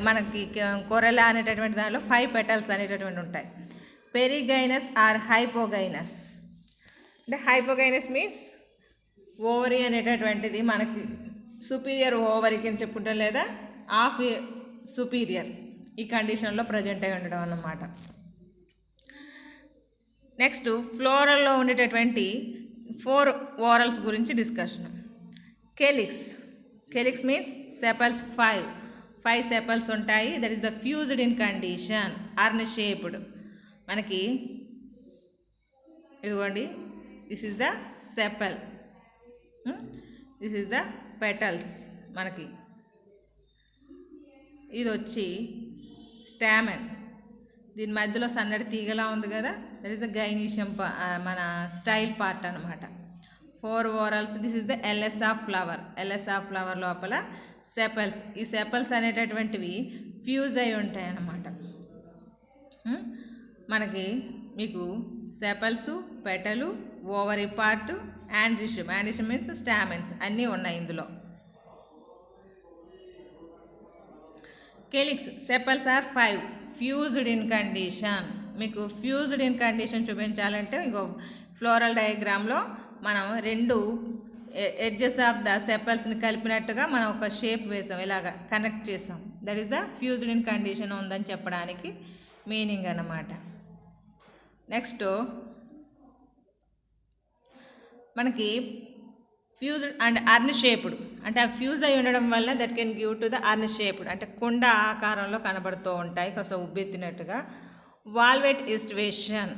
మనకి corolla అనేటటువంటి దానిలో 5 petals అనేటటువంటి ఉంటాయి. Perigynous or hypogynous, అంటే hypogynous means ఓవరీ అనేటటువంటిది మనకి సుపీరియర్ ఓవరీకి అని చెప్పుకుంటాం, లేదా హాఫ్ సుపీరియర్ ఈ కండిషన్లో ప్రజెంట్ అయి ఉండడం అన్నమాట. నెక్స్ట్ ఫ్లోరల్లో ఉండేటటువంటి 4 ఓరల్స్ గురించి discussion. Calyx means sepals 5 sepals ఉంటాయి. That is the fused in condition, earn shaped. మనకి ఇదిగోండి, this is the sepal, this is the petals. మనకి ఇది వచ్చి స్టామెన్, దీని మధ్యలో సన్నటి తీగలా ఉంది కదా, దట్ ఈస్ ద గైనీషియం మన స్టైల్ పార్ట్ అనమాట. 4 whorls. This is the LS of flower లోపల సెపల్స్. ఈ సెపల్స్ అనేటటువంటివి ఫ్యూజ్ అయి ఉంటాయి అన్నమాట. మనకి మీకు sepals, petal, ovary part, androecium means stamens అన్నీ ఉన్నాయి ఇందులో. Calyx, sepals are 5 fused in condition. మీకు ఫ్యూజ్డ్ ఇన్ కండిషన్ చూపించాలంటే ఇంకో ఫ్లోరల్ డయాగ్రామ్లో మనం 2 ఎడ్జెస్ ఆఫ్ ద సెపల్స్ని కలిపినట్టుగా మనం ఒక షేప్ వేసాం, ఇలాగ కనెక్ట్ చేసాం. That is the fused in condition ఉందని చెప్పడానికి మీనింగ్ అన్నమాట. నెక్స్ట్ మనకి ఫ్యూజ్డ్ అండ్ అర్న్ షేప్డ్, అంటే ఆ ఫ్యూజ్ అయి ఉండడం వల్ల that can give to the urn shaped, అంటే కుండ ఆకారంలో కనబడుతూ ఉంటాయి కొంచెం ఉబ్బెత్తినట్టుగా. వాల్వెట్ ఈస్టివేషన్,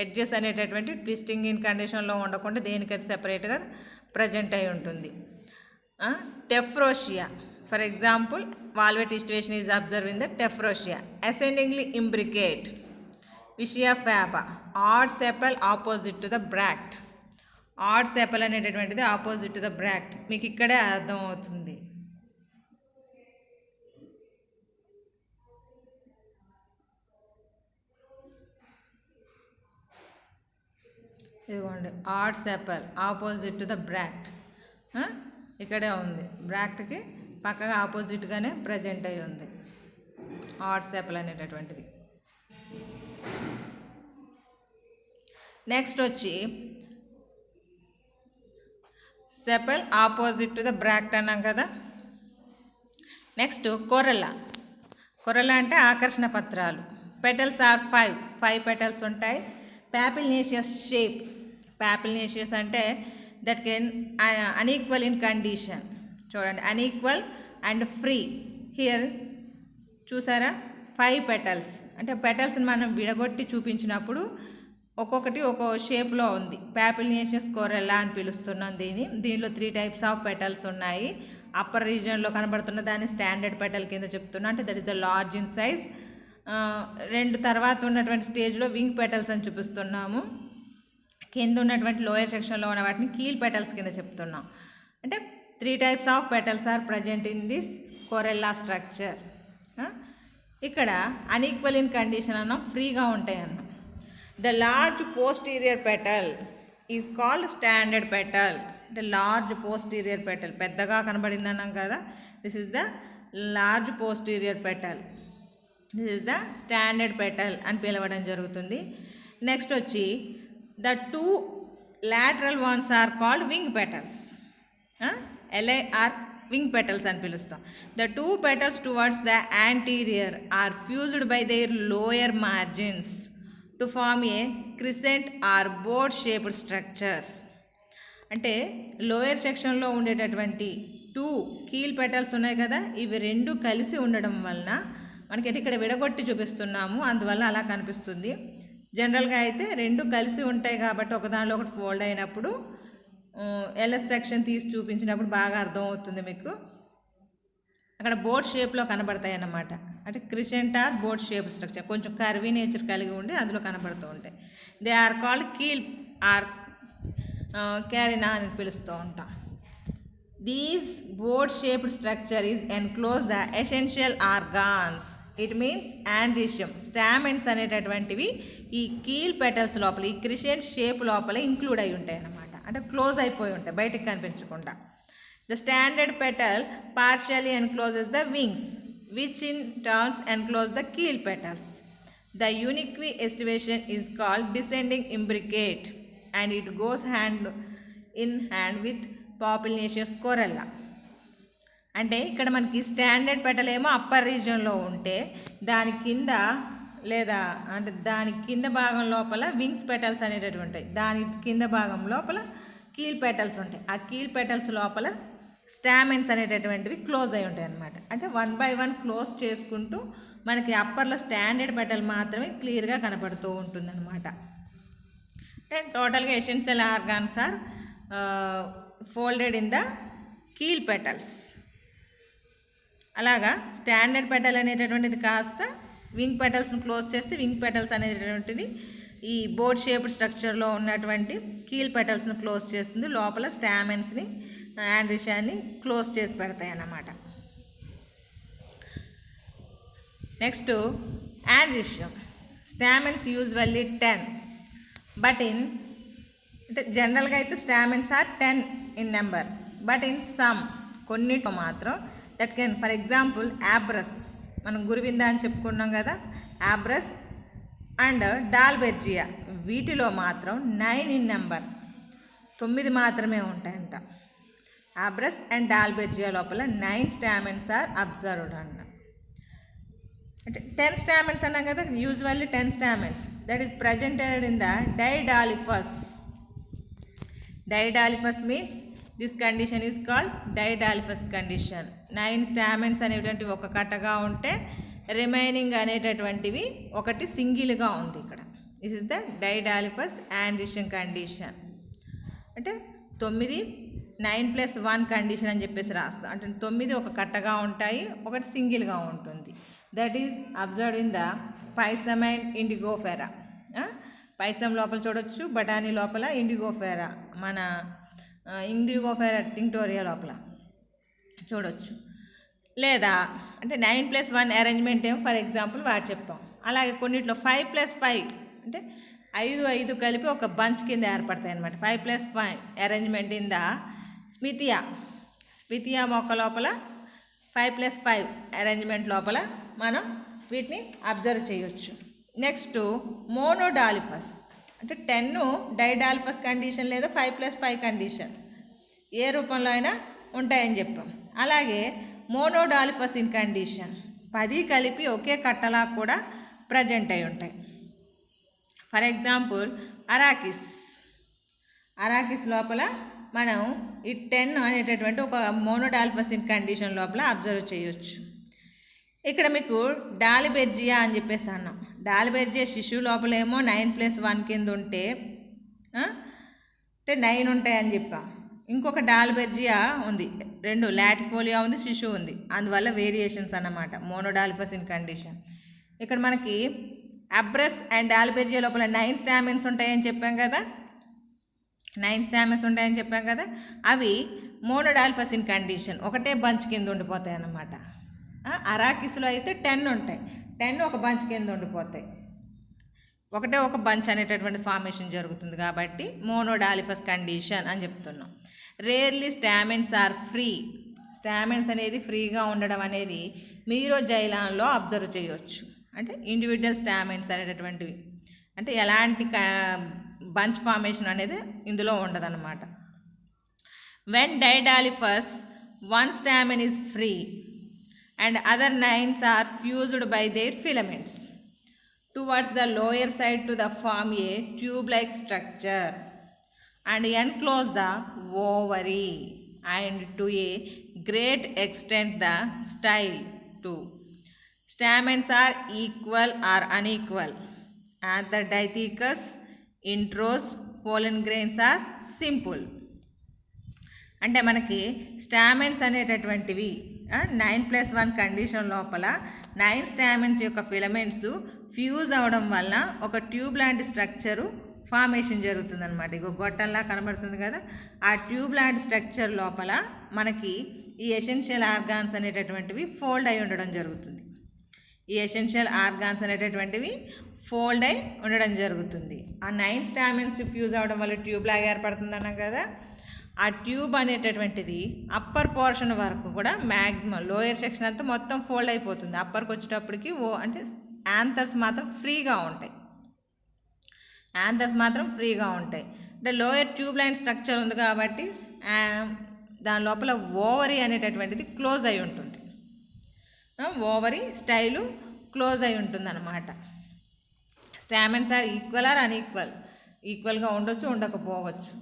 ఎడ్జెస్ అనేటటువంటి ట్విస్టింగ్ ఇన్ కండిషన్లో ఉండకుండా దేనికైతే సెపరేట్గా ప్రజెంట్ అయి ఉంటుంది. Tephrosia, for example valvate aestivation is observe in the Tephrosia. Ascendingly imbricate, Vicia faba, odd sepal opposite to the bract. Odd sepal అనేటటువంటిది ఆపోజిట్ టు ద బ్రాక్ట్, మీకు ఇక్కడే అర్థం అవుతుంది. ఇదిగోండి, odd sepal opposite to the bract ఇక్కడే ఉంది, బ్రాక్ట్కి పక్కగా ఆపోజిట్గానే ప్రజెంట్ అయి ఉంది ఆడ్ సెపల్ అనేటటువంటిది. నెక్స్ట్ వచ్చి sepal opposite to the bract అన్నాం కదా. Next Corella. కొరెల్లా అంటే ఆకర్షణ పత్రాలు. పెటల్స్ ఆర్ 5 పెటల్స్ ఉంటాయి. ప్యాపిల్నేషియస్ షేప్. ప్యాపిల్నేషియస్ అంటే that can unequal in condition. చూడండి, అన్ఈక్వల్ అండ్ ఫ్రీ. హియర్ చూసారా 5 పెటల్స్, అంటే పెటల్స్ని మనం విడగొట్టి చూపించినప్పుడు ఒక్కొక్కటి ఒక్కో షేప్లో ఉంది. ప్యాపిల్నేషియస్ కొరెల్లా అని పిలుస్తున్నాం దీనిలో 3 టైప్స్ ఆఫ్ పెటల్స్ ఉన్నాయి. అప్పర్ రీజియన్లో కనబడుతున్న దాన్ని స్టాండర్డ్ పెటల్ కింద చెప్తున్నా, అంటే that is the large in size. 2 తర్వాత ఉన్నటువంటి స్టేజ్లో వింగ్ పెటల్స్ అని చూపిస్తున్నాము. కింద ఉన్నటువంటి లోయర్ సెక్షన్లో ఉన్న వాటిని కీల్ పెటల్స్ కింద చెప్తున్నాం. అంటే 3 types of petals are present in this corolla structure. ఇక్కడ అన్ఈక్వల్ ఇన్ కండిషన్ అన్నాం, ఫ్రీగా ఉంటాయి అన్నాం. The large posterior petal is called standard petal. The large posterior petal పెద్దగా కనబడింది అన్నాం కదా, this is the large posterior petal. This is the standard petal అని పిలవడం జరుగుతుంది. నెక్స్ట్ వచ్చి the 2 lateral ones are called wing petals. LAR wing petals అని పిలుస్తాం. The 2 petals towards the anterior are fused by their lower margins to form a crescent or board shaped structures. అంటే లోయర్ సెక్షన్లో ఉండేటటువంటి 2 కీల్ పెటల్స్ ఉన్నాయి కదా, ఇవి 2 కలిసి ఉండడం వలన మనకి ఇక్కడ విడగొట్టి చూపిస్తున్నాము, అందువల్ల అలా కనిపిస్తుంది. జనరల్గా అయితే 2 కలిసి ఉంటాయి కాబట్టి ఒకదానిలో ఒకటి ఫోల్డ్ అయినప్పుడు ఎల్ఎస్ సెక్షన్ తీసి చూపించినప్పుడు బాగా అర్థమవుతుంది మీకు. అక్కడ బోర్డ్ షేప్లో కనబడతాయి అన్నమాట, అంటే crescent or boat shape structure, కొంచెం కర్వీ నేచర్ కలిగి ఉండి అందులో కనబడుతూ ఉంటాయి. They are called keel or carina అని పిలుస్తూ ఉంటాం. These boat shaped structure is enclose the essential organs. It means androecium, stamens అనేటటువంటివి ఈ కీల్ పెటల్స్ లోపల, ఈ క్రిసెంట్ షేప్ లోపల ఇంక్లూడ్ అయి ఉంటాయి అన్నమాట, అంటే క్లోజ్ అయిపోయి ఉంటాయి బయటికి కనిపించకుండా. The standard petal partially encloses the wings, which in turn enclose the keel petals. The unique estivation is called descending imbricate, and it goes hand in hand with Papilionaceous corella. అంటే ఇక్కడ మనకి స్టాండర్డ్ పెటల్ ఏమో అప్పర్ రీజియన్లో ఉంటే దాని కింద లేదా అంటే దాని కింద భాగం లోపల వింగ్స్ పెటల్స్ అనేటటువంటి ఉంటాయి, దాని కింద భాగం లోపల కీల్ పెటల్స్ ఉంటాయి. ఆ కీల్ పెటల్స్ లోపల స్టామెన్స్ అనేటటువంటివి క్లోజ్ అయి ఉంటాయి అన్నమాట. అంటే 1 by 1 క్లోజ్ చేసుకుంటూ మనకి అప్పర్లో స్టాండర్డ్ పెటల్ మాత్రమే క్లియర్గా కనపడుతూ ఉంటుందన్నమాట. అండ్ టోటల్గా essential organs are folded in the keel petals. అలాగా స్టాండర్డ్ పెటల్ అనేటటువంటిది కాస్త వింగ్ పెటల్స్ని క్లోజ్ చేస్తే వింగ్ పెటల్స్ అనేటటువంటిది ఈ బోర్డ్ షేప్డ్ స్ట్రక్చర్లో ఉన్నటువంటి కీల్ పెటల్స్ని క్లోజ్ చేస్తుంది, లోపల స్టామెన్స్ని ఆండ్రిషాన్ని క్లోజ్ చేసి పెడతాయి అన్నమాట. Next androecium. Stamens usually 10, but అంటే జనరల్గా అయితే stamens are 10 in number, but in some కొన్నిట్లో మాత్రం that can, for example Abrus, మనం గురువింద అని చెప్పుకున్నాం కదా, యాబ్రస్ అండ్ డాల్బెర్జియా, వీటిలో మాత్రం 9 ఇన్ నెంబర్. 9 మాత్రమే ఉంటాయంట. అబ్రస్ అండ్ డాల్బెర్జియా లోపల 9 స్టామెన్స్ ఆర్ అబ్జర్వ్డ్ అంట. అంటే 10 స్టామెన్స్ అన్నాం కదా, usually 10 stamens that is presented in the diadelphous. Diadelphous means this condition is called diadelphous condition. 9 stamens అనేటువంటివి ఒక కట్టగా ఉంటే రిమైనింగ్ అనేటటువంటివి ఒకటి సింగిల్గా ఉంది ఇక్కడ. This is the diadelphous androecium condition. అంటే 9 + 1 కండిషన్ అని చెప్పేసి రాస్తాం. అంటే 9 ఒక కట్టగా ఉంటాయి, ఒకటి సింగిల్గా ఉంటుంది. That is observed in the పైసమ్ and Indigofera. Pisum లోపల చూడొచ్చు, బఠానీ లోపల, ఇండిగోఫెరా మన ఇండిగోఫెరా టింక్టోరియా లోపల చూడొచ్చు. లేదా అంటే 9 + 1 అరేంజ్మెంట్ ఏమో ఫర్ ఎగ్జాంపుల్ వాటి చెప్పాం. అలాగే కొన్నిట్లో 5 + 5 అంటే 5 కలిపి ఒక బంచ్ కింద ఏర్పడతాయి అన్నమాట. 5 + 5 అరేంజ్మెంట్ ఇన్ ద స్మితియా మొక్క లోపల 5 + 5 అరేంజ్మెంట్ లోపల మనం వీటిని అబ్జర్వ్ చేయొచ్చు. నెక్స్ట్ మోనోడాలిఫస్ అంటే 10 డైడాలిఫస్ కండిషన్ లేదా 5 + 5 కండిషన్ ఏ రూపంలో అయినా ఉంటాయని చెప్పాం. అలాగే మోనోడాలిఫస్ ఇన్ కండిషన్ 10 కలిపి ఒకే కట్టలా కూడా ప్రజెంట్ అయి ఉంటాయి. ఫర్ ఎగ్జాంపుల్ అరాకిస్ లోపల మనం ఈ 10 అనేటటువంటి ఒక మోనోడాలిఫస్ ఇన్ కండిషన్ లోపల అబ్జర్వ్ చేయొచ్చు. ఇక్కడ మీకు డాల్బెర్జియా అని చెప్పేసి అన్నాం. డాల్బెర్జియా శిశువు లోపల ఏమో 9 + 1 కింద ఉంటే అంటే 9 ఉంటాయని చెప్పాం. ఇంకొక డాల్బెర్జియా ఉంది, 2 లాటిఫోలియా ఉంది, శిశువు ఉంది. అందువల్ల వేరియేషన్స్ అన్నమాట మోనోడాలిఫస్ ఇన్ కండిషన్. ఇక్కడ మనకి అబ్రస్ అండ్ డాల్బెర్జియా లోపల 9 స్టామెన్స్ ఉంటాయని చెప్పాం కదా, 9 స్టామెన్స్ ఉంటాయని చెప్పాం కదా. అవి మోనోడాలిఫస్ ఇన్ కండిషన్ ఒకటే బంచ్ కింద ఉండిపోతాయి అన్నమాట. అరాకిస్లో అయితే 10 ఉంటాయి, 10 ఒక బంచ్ కింద ఉండిపోతాయి, ఒకటే ఒక బంచ్ అనేటటువంటి ఫార్మేషన్ జరుగుతుంది కాబట్టి మోనోడాలిఫస్ కండిషన్ అని చెప్తున్నాం. Rarely stamens are free. Stamens అనేది ఫ్రీగా ఉండడం అనేది మీరోజైలాన్లో అబ్జర్వ్ చేయవచ్చు. అంటే ఇండివిజువల్ స్టామెన్స్ అనేటటువంటివి అంటే ఎలాంటి బంచ్ ఫార్మేషన్ అనేది ఇందులో ఉండదన్నమాట. When diadelphous 1 stamen is free and other 9s are fused by their filaments towards the lower side to the form a tube-like structure and enclose the ovary and to a great extent the style too. Stamens are equal or unequal and the diathecous, intros, pollen grains are simple. అంటే మనకి స్టామెన్స్ అనేటటువంటివి 9+1 కండిషన్ లోపల 9 స్టామెన్స్ యొక్క ఫిలమెంట్స్ ఫ్యూజ్ అవ్వడం వల్ల ఒక ట్యూబ్ లాంటి స్ట్రక్చరు ఫార్మేషన్ జరుగుతుందన్నమాట. ఇగో గొట్టంలా కనబడుతుంది కదా, ఆ ట్యూబ్ లాంటి స్ట్రక్చర్ లోపల మనకి ఈ ఎసెన్షియల్ ఆర్గాన్స్ అనేటటువంటివి ఫోల్డ్ అయి ఉండడం జరుగుతుంది. ఈ ఎసెన్షియల్ ఆర్గాన్స్ అనేటటువంటివి ఫోల్డ్ అయి ఉండడం జరుగుతుంది. ఆ 9 స్టామెన్స్ ఫ్యూజ్ అవ్వడం వల్ల ట్యూబ్ లాగా ఏర్పడుతుంది అన్నాం కదా. ఆ ట్యూబ్ అనేటటువంటిది అప్పర్ పోర్షన్ వరకు కూడా మ్యాక్సిమం, లోయర్ సెక్షన్ అంతా మొత్తం ఫోల్డ్ అయిపోతుంది. అప్పర్కి వచ్చేటప్పటికి అంటే యాంథర్స్ మాత్రం ఫ్రీగా ఉంటాయి. అంటే లోయర్ ట్యూబ్ లైన్ స్ట్రక్చర్ ఉంది కాబట్టి దాని లోపల ఓవరీ అనేటటువంటిది క్లోజ్ అయి ఉంటుంది. ఓవరీ స్టైలు క్లోజ్ అయి ఉంటుంది అన్నమాట. స్టామెన్స్ ఆర్ ఈక్వల్ ఆర్ అన్ఈక్వల్, ఈక్వల్గా ఉండొచ్చు, ఉండకపోవచ్చు.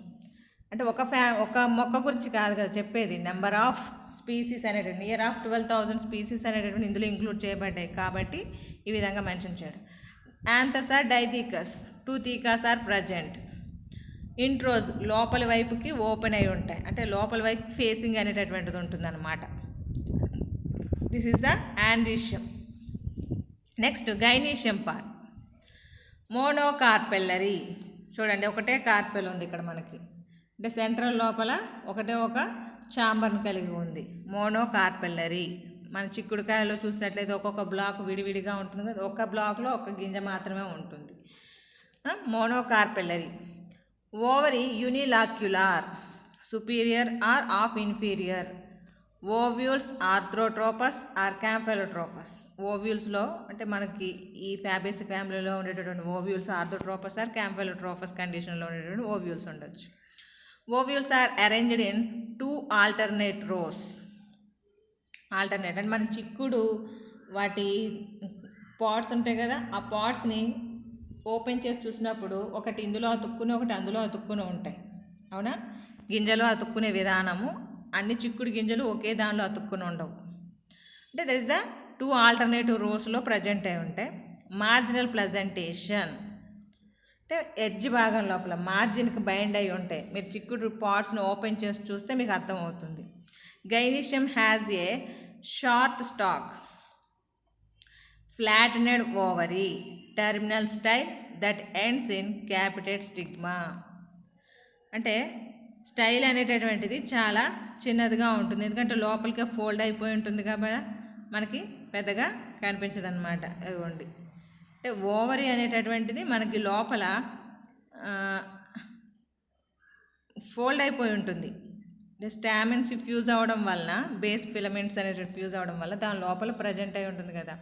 అంటే ఒక మొక్క గురించి కాదు కదా చెప్పేది, నెంబర్ ఆఫ్ స్పీసీస్ అనేటువంటి నియర్ ఆఫ్ 12,000 స్పీసీస్ అనేటువంటి ఇందులో ఇంక్లూడ్ చేయబడ్డాయి కాబట్టి ఈ విధంగా మెన్షన్ చేయడం. Anthers are dithecous, 2 thecae are present. Introrse లోపలి వైపుకి ఓపెన్ అయి ఉంటాయి, అంటే లోపలి వైపు ఫేసింగ్ అనేటటువంటిది ఉంటుందన్నమాట. This is the androecium. Next gynoecium part, monocarpellary. చూడండి, ఒకటే కార్పెల్ ఉంది ఇక్కడ మనకి, అంటే సెంట్రల్ లోపల ఒకటే ఒక ఛాంబర్ని కలిగి ఉంది. మోనోకార్పెల్లరీ. మన చిక్కుడుకాయలో చూసినట్లయితే ఒక్కొక్క బ్లాక్ విడివిడిగా ఉంటుంది కదా, ఒక్క బ్లాక్లో ఒక గింజ మాత్రమే ఉంటుంది. Monocarpellary. Ovary unilocular, superior or of inferior. Ovules orthotropous or campylotropous. ఓవ్యూల్స్లో అంటే మనకి ఈ ఫ్యాబేసి ఫ్యామిలీలో ఉండేటటువంటి ఓవ్యూల్స్ ఆర్థ్రోట్రోపస్ ఆర్ క్యాంఫెలోట్రోపస్ కండిషన్లో ఉండేటువంటి ఓవ్యూల్స్ ఉండొచ్చు. Ovules are arranged in two alternate rows. Alternate అంటే మన చిక్కుడు వాటి పాట్స్ ఉంటాయి కదా, ఆ పాట్స్ని ఓపెన్ చేసి చూసినప్పుడు ఒకటి ఇందులో అతుక్కుని ఒకటి అందులో అతుక్కుని ఉంటాయి. అవునా? గింజలు అతుక్కునే విధానము, అన్ని చిక్కుడు గింజలు ఒకే దానిలో అతుక్కుని ఉండవు. అంటే that is the two alternative రోస్లో ప్రజెంట్ అయి ఉంటాయి. మార్జినల్ ప్రెజెంటేషన్ అంటే ఎడ్జ్ భాగం లోపల మార్జిన్కి బైండ్ అయి ఉంటాయి. మీరు చిక్కుడు పాట్స్ని ఓపెన్ చేసి చూస్తే మీకు అర్థమవుతుంది. Gynoecium has a short stalk, flattened ovary, terminal style that ends in capitate stigma. అంటే స్టైల్ అనేటటువంటిది చాలా చిన్నదిగా ఉంటుంది, ఎందుకంటే లోపలికే ఫోల్డ్ అయిపోయి ఉంటుంది కాబట్టి మనకి పెద్దగా కనిపించదు అనమాట. ఇదిగోండి, అంటే ఓవరీ అనేటటువంటిది మనకి లోపల ఫోల్డ్ అయిపోయి ఉంటుంది. అంటే స్టామిన్స్ ఫ్యూజ్ అవ్వడం వలన, బేస్ ఫిలమెంట్స్ అనేటువంటి ఫ్యూజ్ అవ్వడం వల్ల దాని లోపల ప్రజెంట్ అయి ఉంటుంది కదా,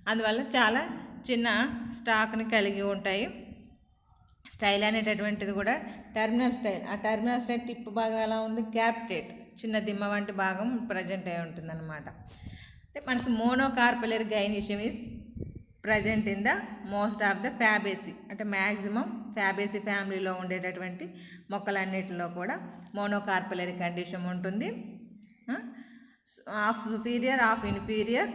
అందువల్ల చాలా చిన్న స్టాక్ని కలిగి ఉంటాయి. స్టైల్ అనేటటువంటిది కూడా టెర్మినల్ స్టైల్, ఆ టెర్మినల్ స్టైల్ టిప్ భాగం ఎలా ఉంది, క్యాపిటేట్ చిన్న దిమ్మ వంటి భాగం ప్రజెంట్ అయి ఉంటుంది అనమాట. అంటే మనకి monocarpellary gynoecium is present in the most of the Fabaceae. అంటే మ్యాక్సిమం ఫ్యాబేసి ఫ్యామిలీలో ఉండేటటువంటి మొక్కలన్నిటిలో కూడా మోనోకార్పలరీ కండిషన్ ఉంటుంది. Of superior, of inferior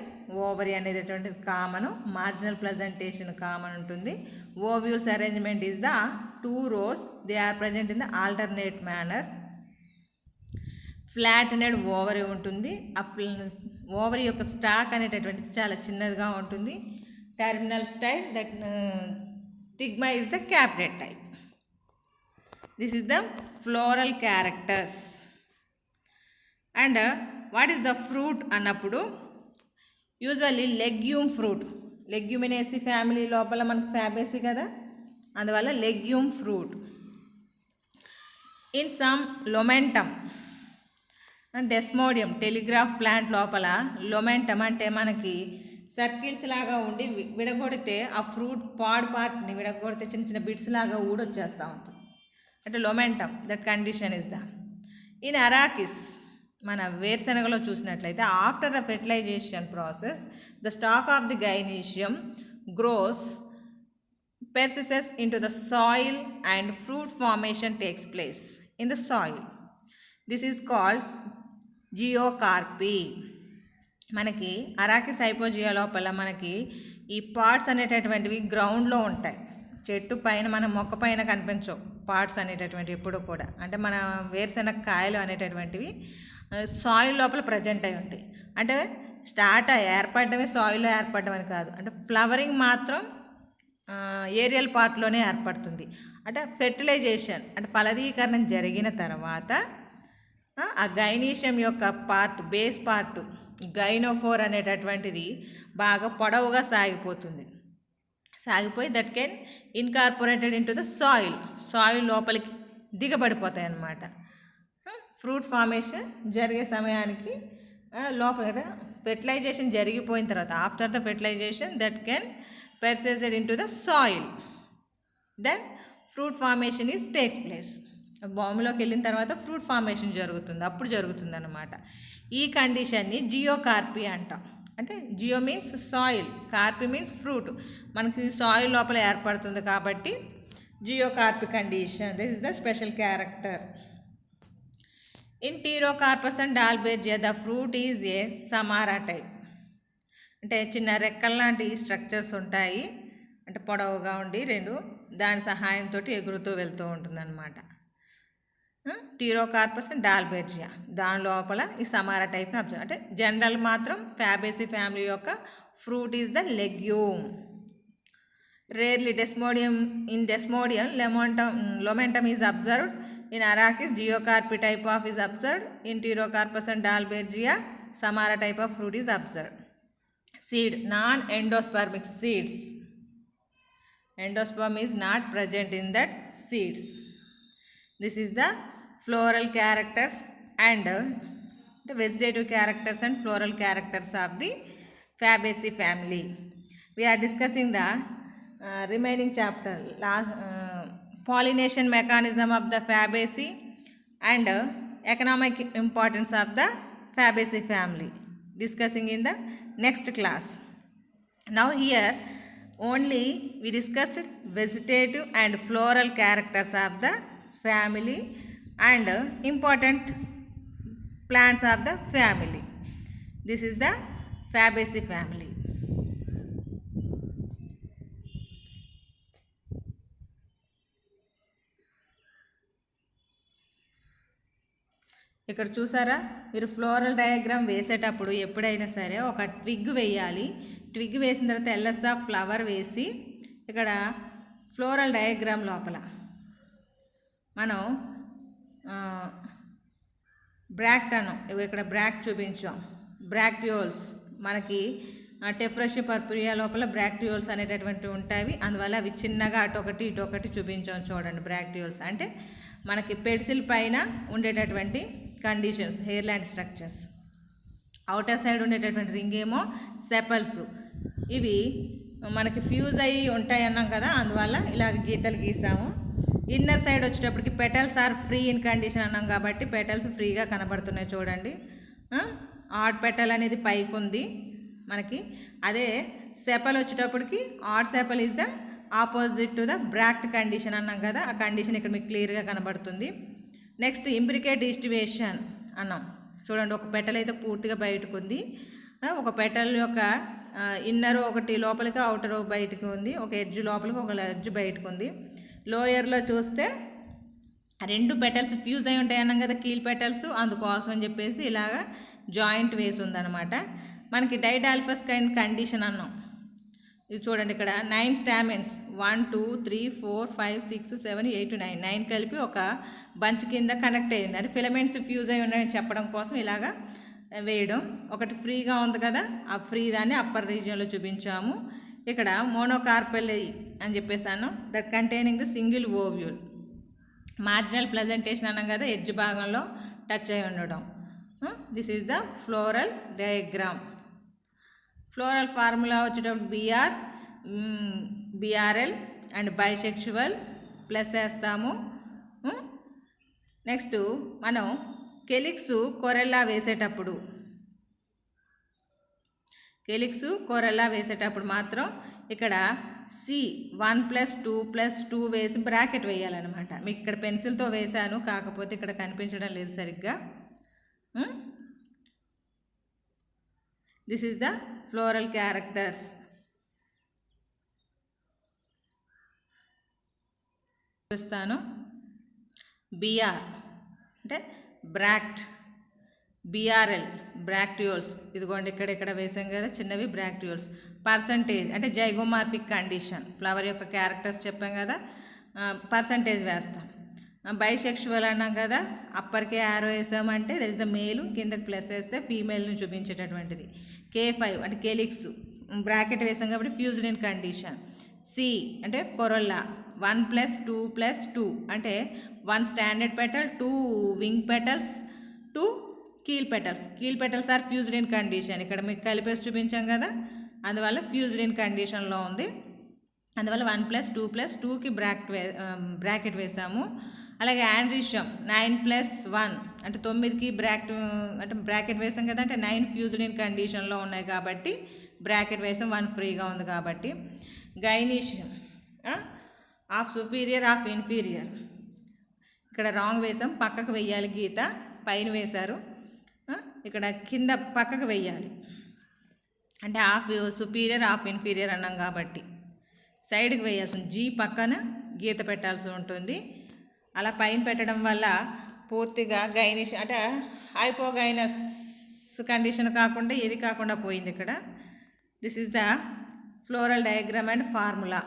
ovary అనేటటువంటిది కామను, మార్జినల్ ప్రెజెంటేషన్ కామన్ ఉంటుంది. Ovules arrangement is the two rows, they are present in the alternate manner. Flattened ovary ఉంటుంది, ఆ ఓవరీ యొక్క స్టాక్ అనేటటువంటిది చాలా చిన్నదిగా ఉంటుంది. Terminal style that stigma is the capitate type. This is the floral characters. And what is the fruit అన్నప్పుడు usually legume fruit, Leguminosae family లోపల మనకు ఫ్యాబేసి కదా, అందువల్ల legume fruit. In some lomentum and Desmodium, telegraph plant లోపల లొమెంటమ్ అంటే మనకి సర్కిల్స్ లాగా ఉండి విడగొడితే ఆ ఫ్రూట్ పార్ట్ని విడగొడితే చిన్న చిన్న బిట్స్ లాగా ఊడొచ్చేస్తూ ఉంటుంది, అంటే lomentum. That condition is the. In Arachis, మన వేరుశనగలో చూసినట్లయితే after the fertilization process the stalk of the gynoecium grows persists into the soil and fruit formation takes place in the soil. This is called జియోకార్పీ. మనకి అరాకిస్ హైపోజియా లోపల మనకి ఈ పార్ట్స్ అనేటటువంటివి గ్రౌండ్లో ఉంటాయి, చెట్టు పైన మన మొక్క పైన కనిపించవు పార్ట్స్ అనేటటువంటివి ఎప్పుడు కూడా. అంటే మన వేరుశనగ కాయలు అనేటటువంటివి సాయిల్ లోపల ప్రజెంట్ అయి ఉంటాయి. అంటే ఏర్పడమే సాయిల్లో ఏర్పడడం అని కాదు, అంటే ఫ్లవరింగ్ మాత్రం ఏరియల్ పార్ట్లోనే ఏర్పడుతుంది. అంటే ఫెర్టిలైజేషన్ అంటే ఫలదీకరణం జరిగిన తర్వాత ఆ గైనీషియం యొక్క పార్ట్, బేస్ పార్ట్ గైనోఫోర్ అనేటటువంటిది బాగా పొడవుగా సాగిపోయి that can incorporated in to the soil లోపలికి దిగబడిపోతాయి అన్నమాట. ఫ్రూట్ ఫార్మేషన్ జరిగే సమయానికి లోపల ఫెర్టిలైజేషన్ జరిగిపోయిన తర్వాత, after the fertilisation that can persisted into the soil, then fruit formation is takes place. భూమిలోకి వెళ్ళిన తర్వాత ఫ్రూట్ ఫార్మేషన్ అప్పుడు జరుగుతుంది అన్నమాట. ఈ కండిషన్ని జియోకార్పీ అంటాం. అంటే geo means soil, carpy means fruit, మనకి సాయిల్ లోపల ఏర్పడుతుంది కాబట్టి geocarpy condition. This is the special character. In Pterocarpus and Dalbergia the fruit is a samara type. అంటే చిన్న రెక్కల లాంటి స్ట్రక్చర్స్ ఉంటాయి, అంటే పొడవుగా ఉండి దాని సహాయంతో ఎగురుతూ వెళ్తూ ఉంటుందన్నమాట. టీరోకార్పస్ అండ్ డాల్బెర్జియా దాని లోపల ఈ సమారా టైప్ని అబ్జర్వ్. అంటే జనరల్ మాత్రం ఫ్యాబేసి ఫ్యామిలీ యొక్క fruit is the legume. Rarely Desmodium lomentum is observed. In Arachis geocarpy type of is observed. In Pterocarpus and Dalbergia samara type of fruit is observed. Seed, non-endospermic seeds. Endosperm is not present in that seeds. This is the floral characters and the vegetative characters and floral characters of the Fabaceae family. We are discussing the remaining chapter, pollination mechanism of the Fabaceae and economic importance of the Fabaceae family, discussing in the next class. Now here only we discussed vegetative and floral characters of the family and important plants of the family. This is the Fabaceae family. ఇక్కడ చూసారా, మీరు ఫ్లోరల్ డయాగ్రామ్ వేసేటప్పుడు ఎప్పుడైనా సరే ఒక ట్విగ్ వేయాలి. ట్విగ్ వేసిన తర్వాత ఎల్ఎస్ ఆఫ్ ఫ్లవర్ వేసి ఇక్కడ ఫ్లోరల్ డయాగ్రామ్ లోపల మనం బ్రాక్ట్ అన్నాం. ఇక్కడ బ్రాక్ట్ చూపించాం. బ్రాక్టియోల్స్ మనకి టెఫ్రషి పర్పురియా లోపల బ్రాక్టియోల్స్ అనేటటువంటివి ఉంటాయి. అందువల్ల అవి చిన్నగా అటొకటి ఇటొకటి చూపించాం. చూడండి, బ్రాక్టియోల్స్ అంటే మనకి పెన్సిల్ పైన ఉండేటటువంటి conditions, hair land structures. Outer side ఉండేటటువంటి రింగ్ ఏమో సెపల్స్. ఇవి మనకి ఫ్యూజ్ అయ్యి ఉంటాయి అన్నాం కదా, అందువల్ల ఇలాగ గీతలు గీసాము. ఇన్నర్ సైడ్ వచ్చేటప్పటికి petals are free in condition అన్నాం కాబట్టి పెటల్స్ ఫ్రీగా కనబడుతున్నాయి. చూడండి, ఆడ్ పెటల్ అనేది పైకి ఉంది మనకి. అదే సెపల్ వచ్చేటప్పటికి odd sepal is the opposite to the bract condition అన్నాం కదా, ఆ కండిషన్ ఇక్కడ మీకు క్లియర్గా కనబడుతుంది. నెక్స్ట్ ఇంబ్రికేట్ డిస్టివేషన్ అన్నాం. చూడండి, ఒక పెటల్ అయితే పూర్తిగా బయటకు ఉంది, ఒక పెటల్ యొక్క ఇన్నర్ ఒకటి లోపలికి అవుటర్ బయటకు ఉంది, ఒక ఎడ్జ్ లోపలికి ఒక ఎడ్జ్ బయటకు ఉంది. లోయర్లో చూస్తే రెండు పెటల్స్ ఫ్యూజ్ అయి ఉంటాయి అన్నాం కదా, కీల్ పెటల్స్, అందుకోసం అని చెప్పేసి ఇలాగా జాయింట్ వేసి ఉందన్నమాట. మనకి డైడాల్ఫస్ కైండ్ కండిషన్ అన్నాం. ఇది చూడండి, ఇక్కడ 9 స్టామిన్స్ 1 2 3 4 5 6 7 8 9 కలిపి ఒక బంచ్ కింద కనెక్ట్ అయ్యింది. అంటే ఫిలమెంట్స్ ఫ్యూజ్ అయి ఉన్నాయని చెప్పడం కోసం ఇలాగా వేయడం. ఒకటి ఫ్రీగా ఉంది కదా, ఆ ఫ్రీ దాన్ని అప్పర్ రీజియన్లో చూపించాము. ఇక్కడ మోనోకార్పెల్ అని చెప్పేసాను, that containing the single ovule. Marginal presentation అన్నాం కదా, ఎడ్జ్ భాగంలో టచ్ అయి ఉండడం. This is the floral diagram. Floral formula వచ్చేటప్పుడు బిఆర్ఎల్ అండ్ బైసెక్షువల్ ప్లస్ వేస్తాము. నెక్స్ట్ మనం కెలిక్స్ కొరెల్లా వేసేటప్పుడు మాత్రం ఇక్కడ సి 1+2+2 వేసి బ్రాకెట్ వేయాలన్నమాట. మీకు ఇక్కడ పెన్సిల్తో వేశాను, కాకపోతే ఇక్కడ కనిపించడం లేదు సరిగ్గా. This is the floral characters. చూపిస్తాను. బిఆర్ అంటే బ్రాక్ట్, బిఆర్ఎల్ బ్రాక్టియోల్స్. ఇదిగోండి, ఇక్కడ వేసాం కదా చిన్నవి బ్రాక్టియోల్స్. పర్సంటేజ్ అంటే జైగోమార్ఫిక్ కండిషన్, ఫ్లవర్ యొక్క క్యారెక్టర్స్ చెప్పాం కదా, పర్సంటేజ్ వేస్తాం. బైసెక్షువల్ అన్నాం కదా, అప్పర్కే యారో వేసామంటే దట్ ఇస్ ద మేలు, కిందకి ప్లస్ వేస్తే ఫీమేల్ని చూపించేటటువంటిది. K5 అంటే కెలిక్స్, బ్రాకెట్ వేసాం కాబట్టి ఫ్యూజ్డ్ ఇన్ కండిషన్. సి అంటే కొరొల్లా, 1+2+2 అంటే 1 standard petal, 2 wing petals, 2 keel petals are fused in condition. ఇక్కడ మీకు కలిపేసి చూపించాం కదా, అందువల్ల ఫ్యూజ్డ్ ఇన్ కండిషన్లో ఉంది. అందువల్ల 1+2+2కి బ్రాకెట్ వేసాము. అలాగే ఆండ్రిషియం 9+1 అంటే 9కి బ్రాకెట్ వేసాం కదా, అంటే 9 ఫ్యూజ్డ్ ఇన్ కండిషన్లో ఉన్నాయి కాబట్టి బ్రాకెట్ వేసాం, 1 ఫ్రీగా ఉంది కాబట్టి. Gynoecium of superior of inferior, ఇక్కడ రాంగ్ వేసాం, పక్కకు వెయ్యాలి గీత, పైన వేశారు, ఇక్కడ కింద పక్కకు వెయ్యాలి. అంటే ఆఫ్ సుపీరియర్ ఆఫ్ ఇన్ఫీరియర్ అన్నాం కాబట్టి సైడ్కి వేయాల్సి ఉంది, జీ పక్కన గీత పెట్టాల్సి ఉంటుంది. అలా పైన పెట్టడం వల్ల పూర్తిగా గైనిష్ అంటే హైపోగైనస్ కండిషన్ కాకుండా ఇది కాకుండా పోయింది ఇక్కడ. This is the floral diagram and formula.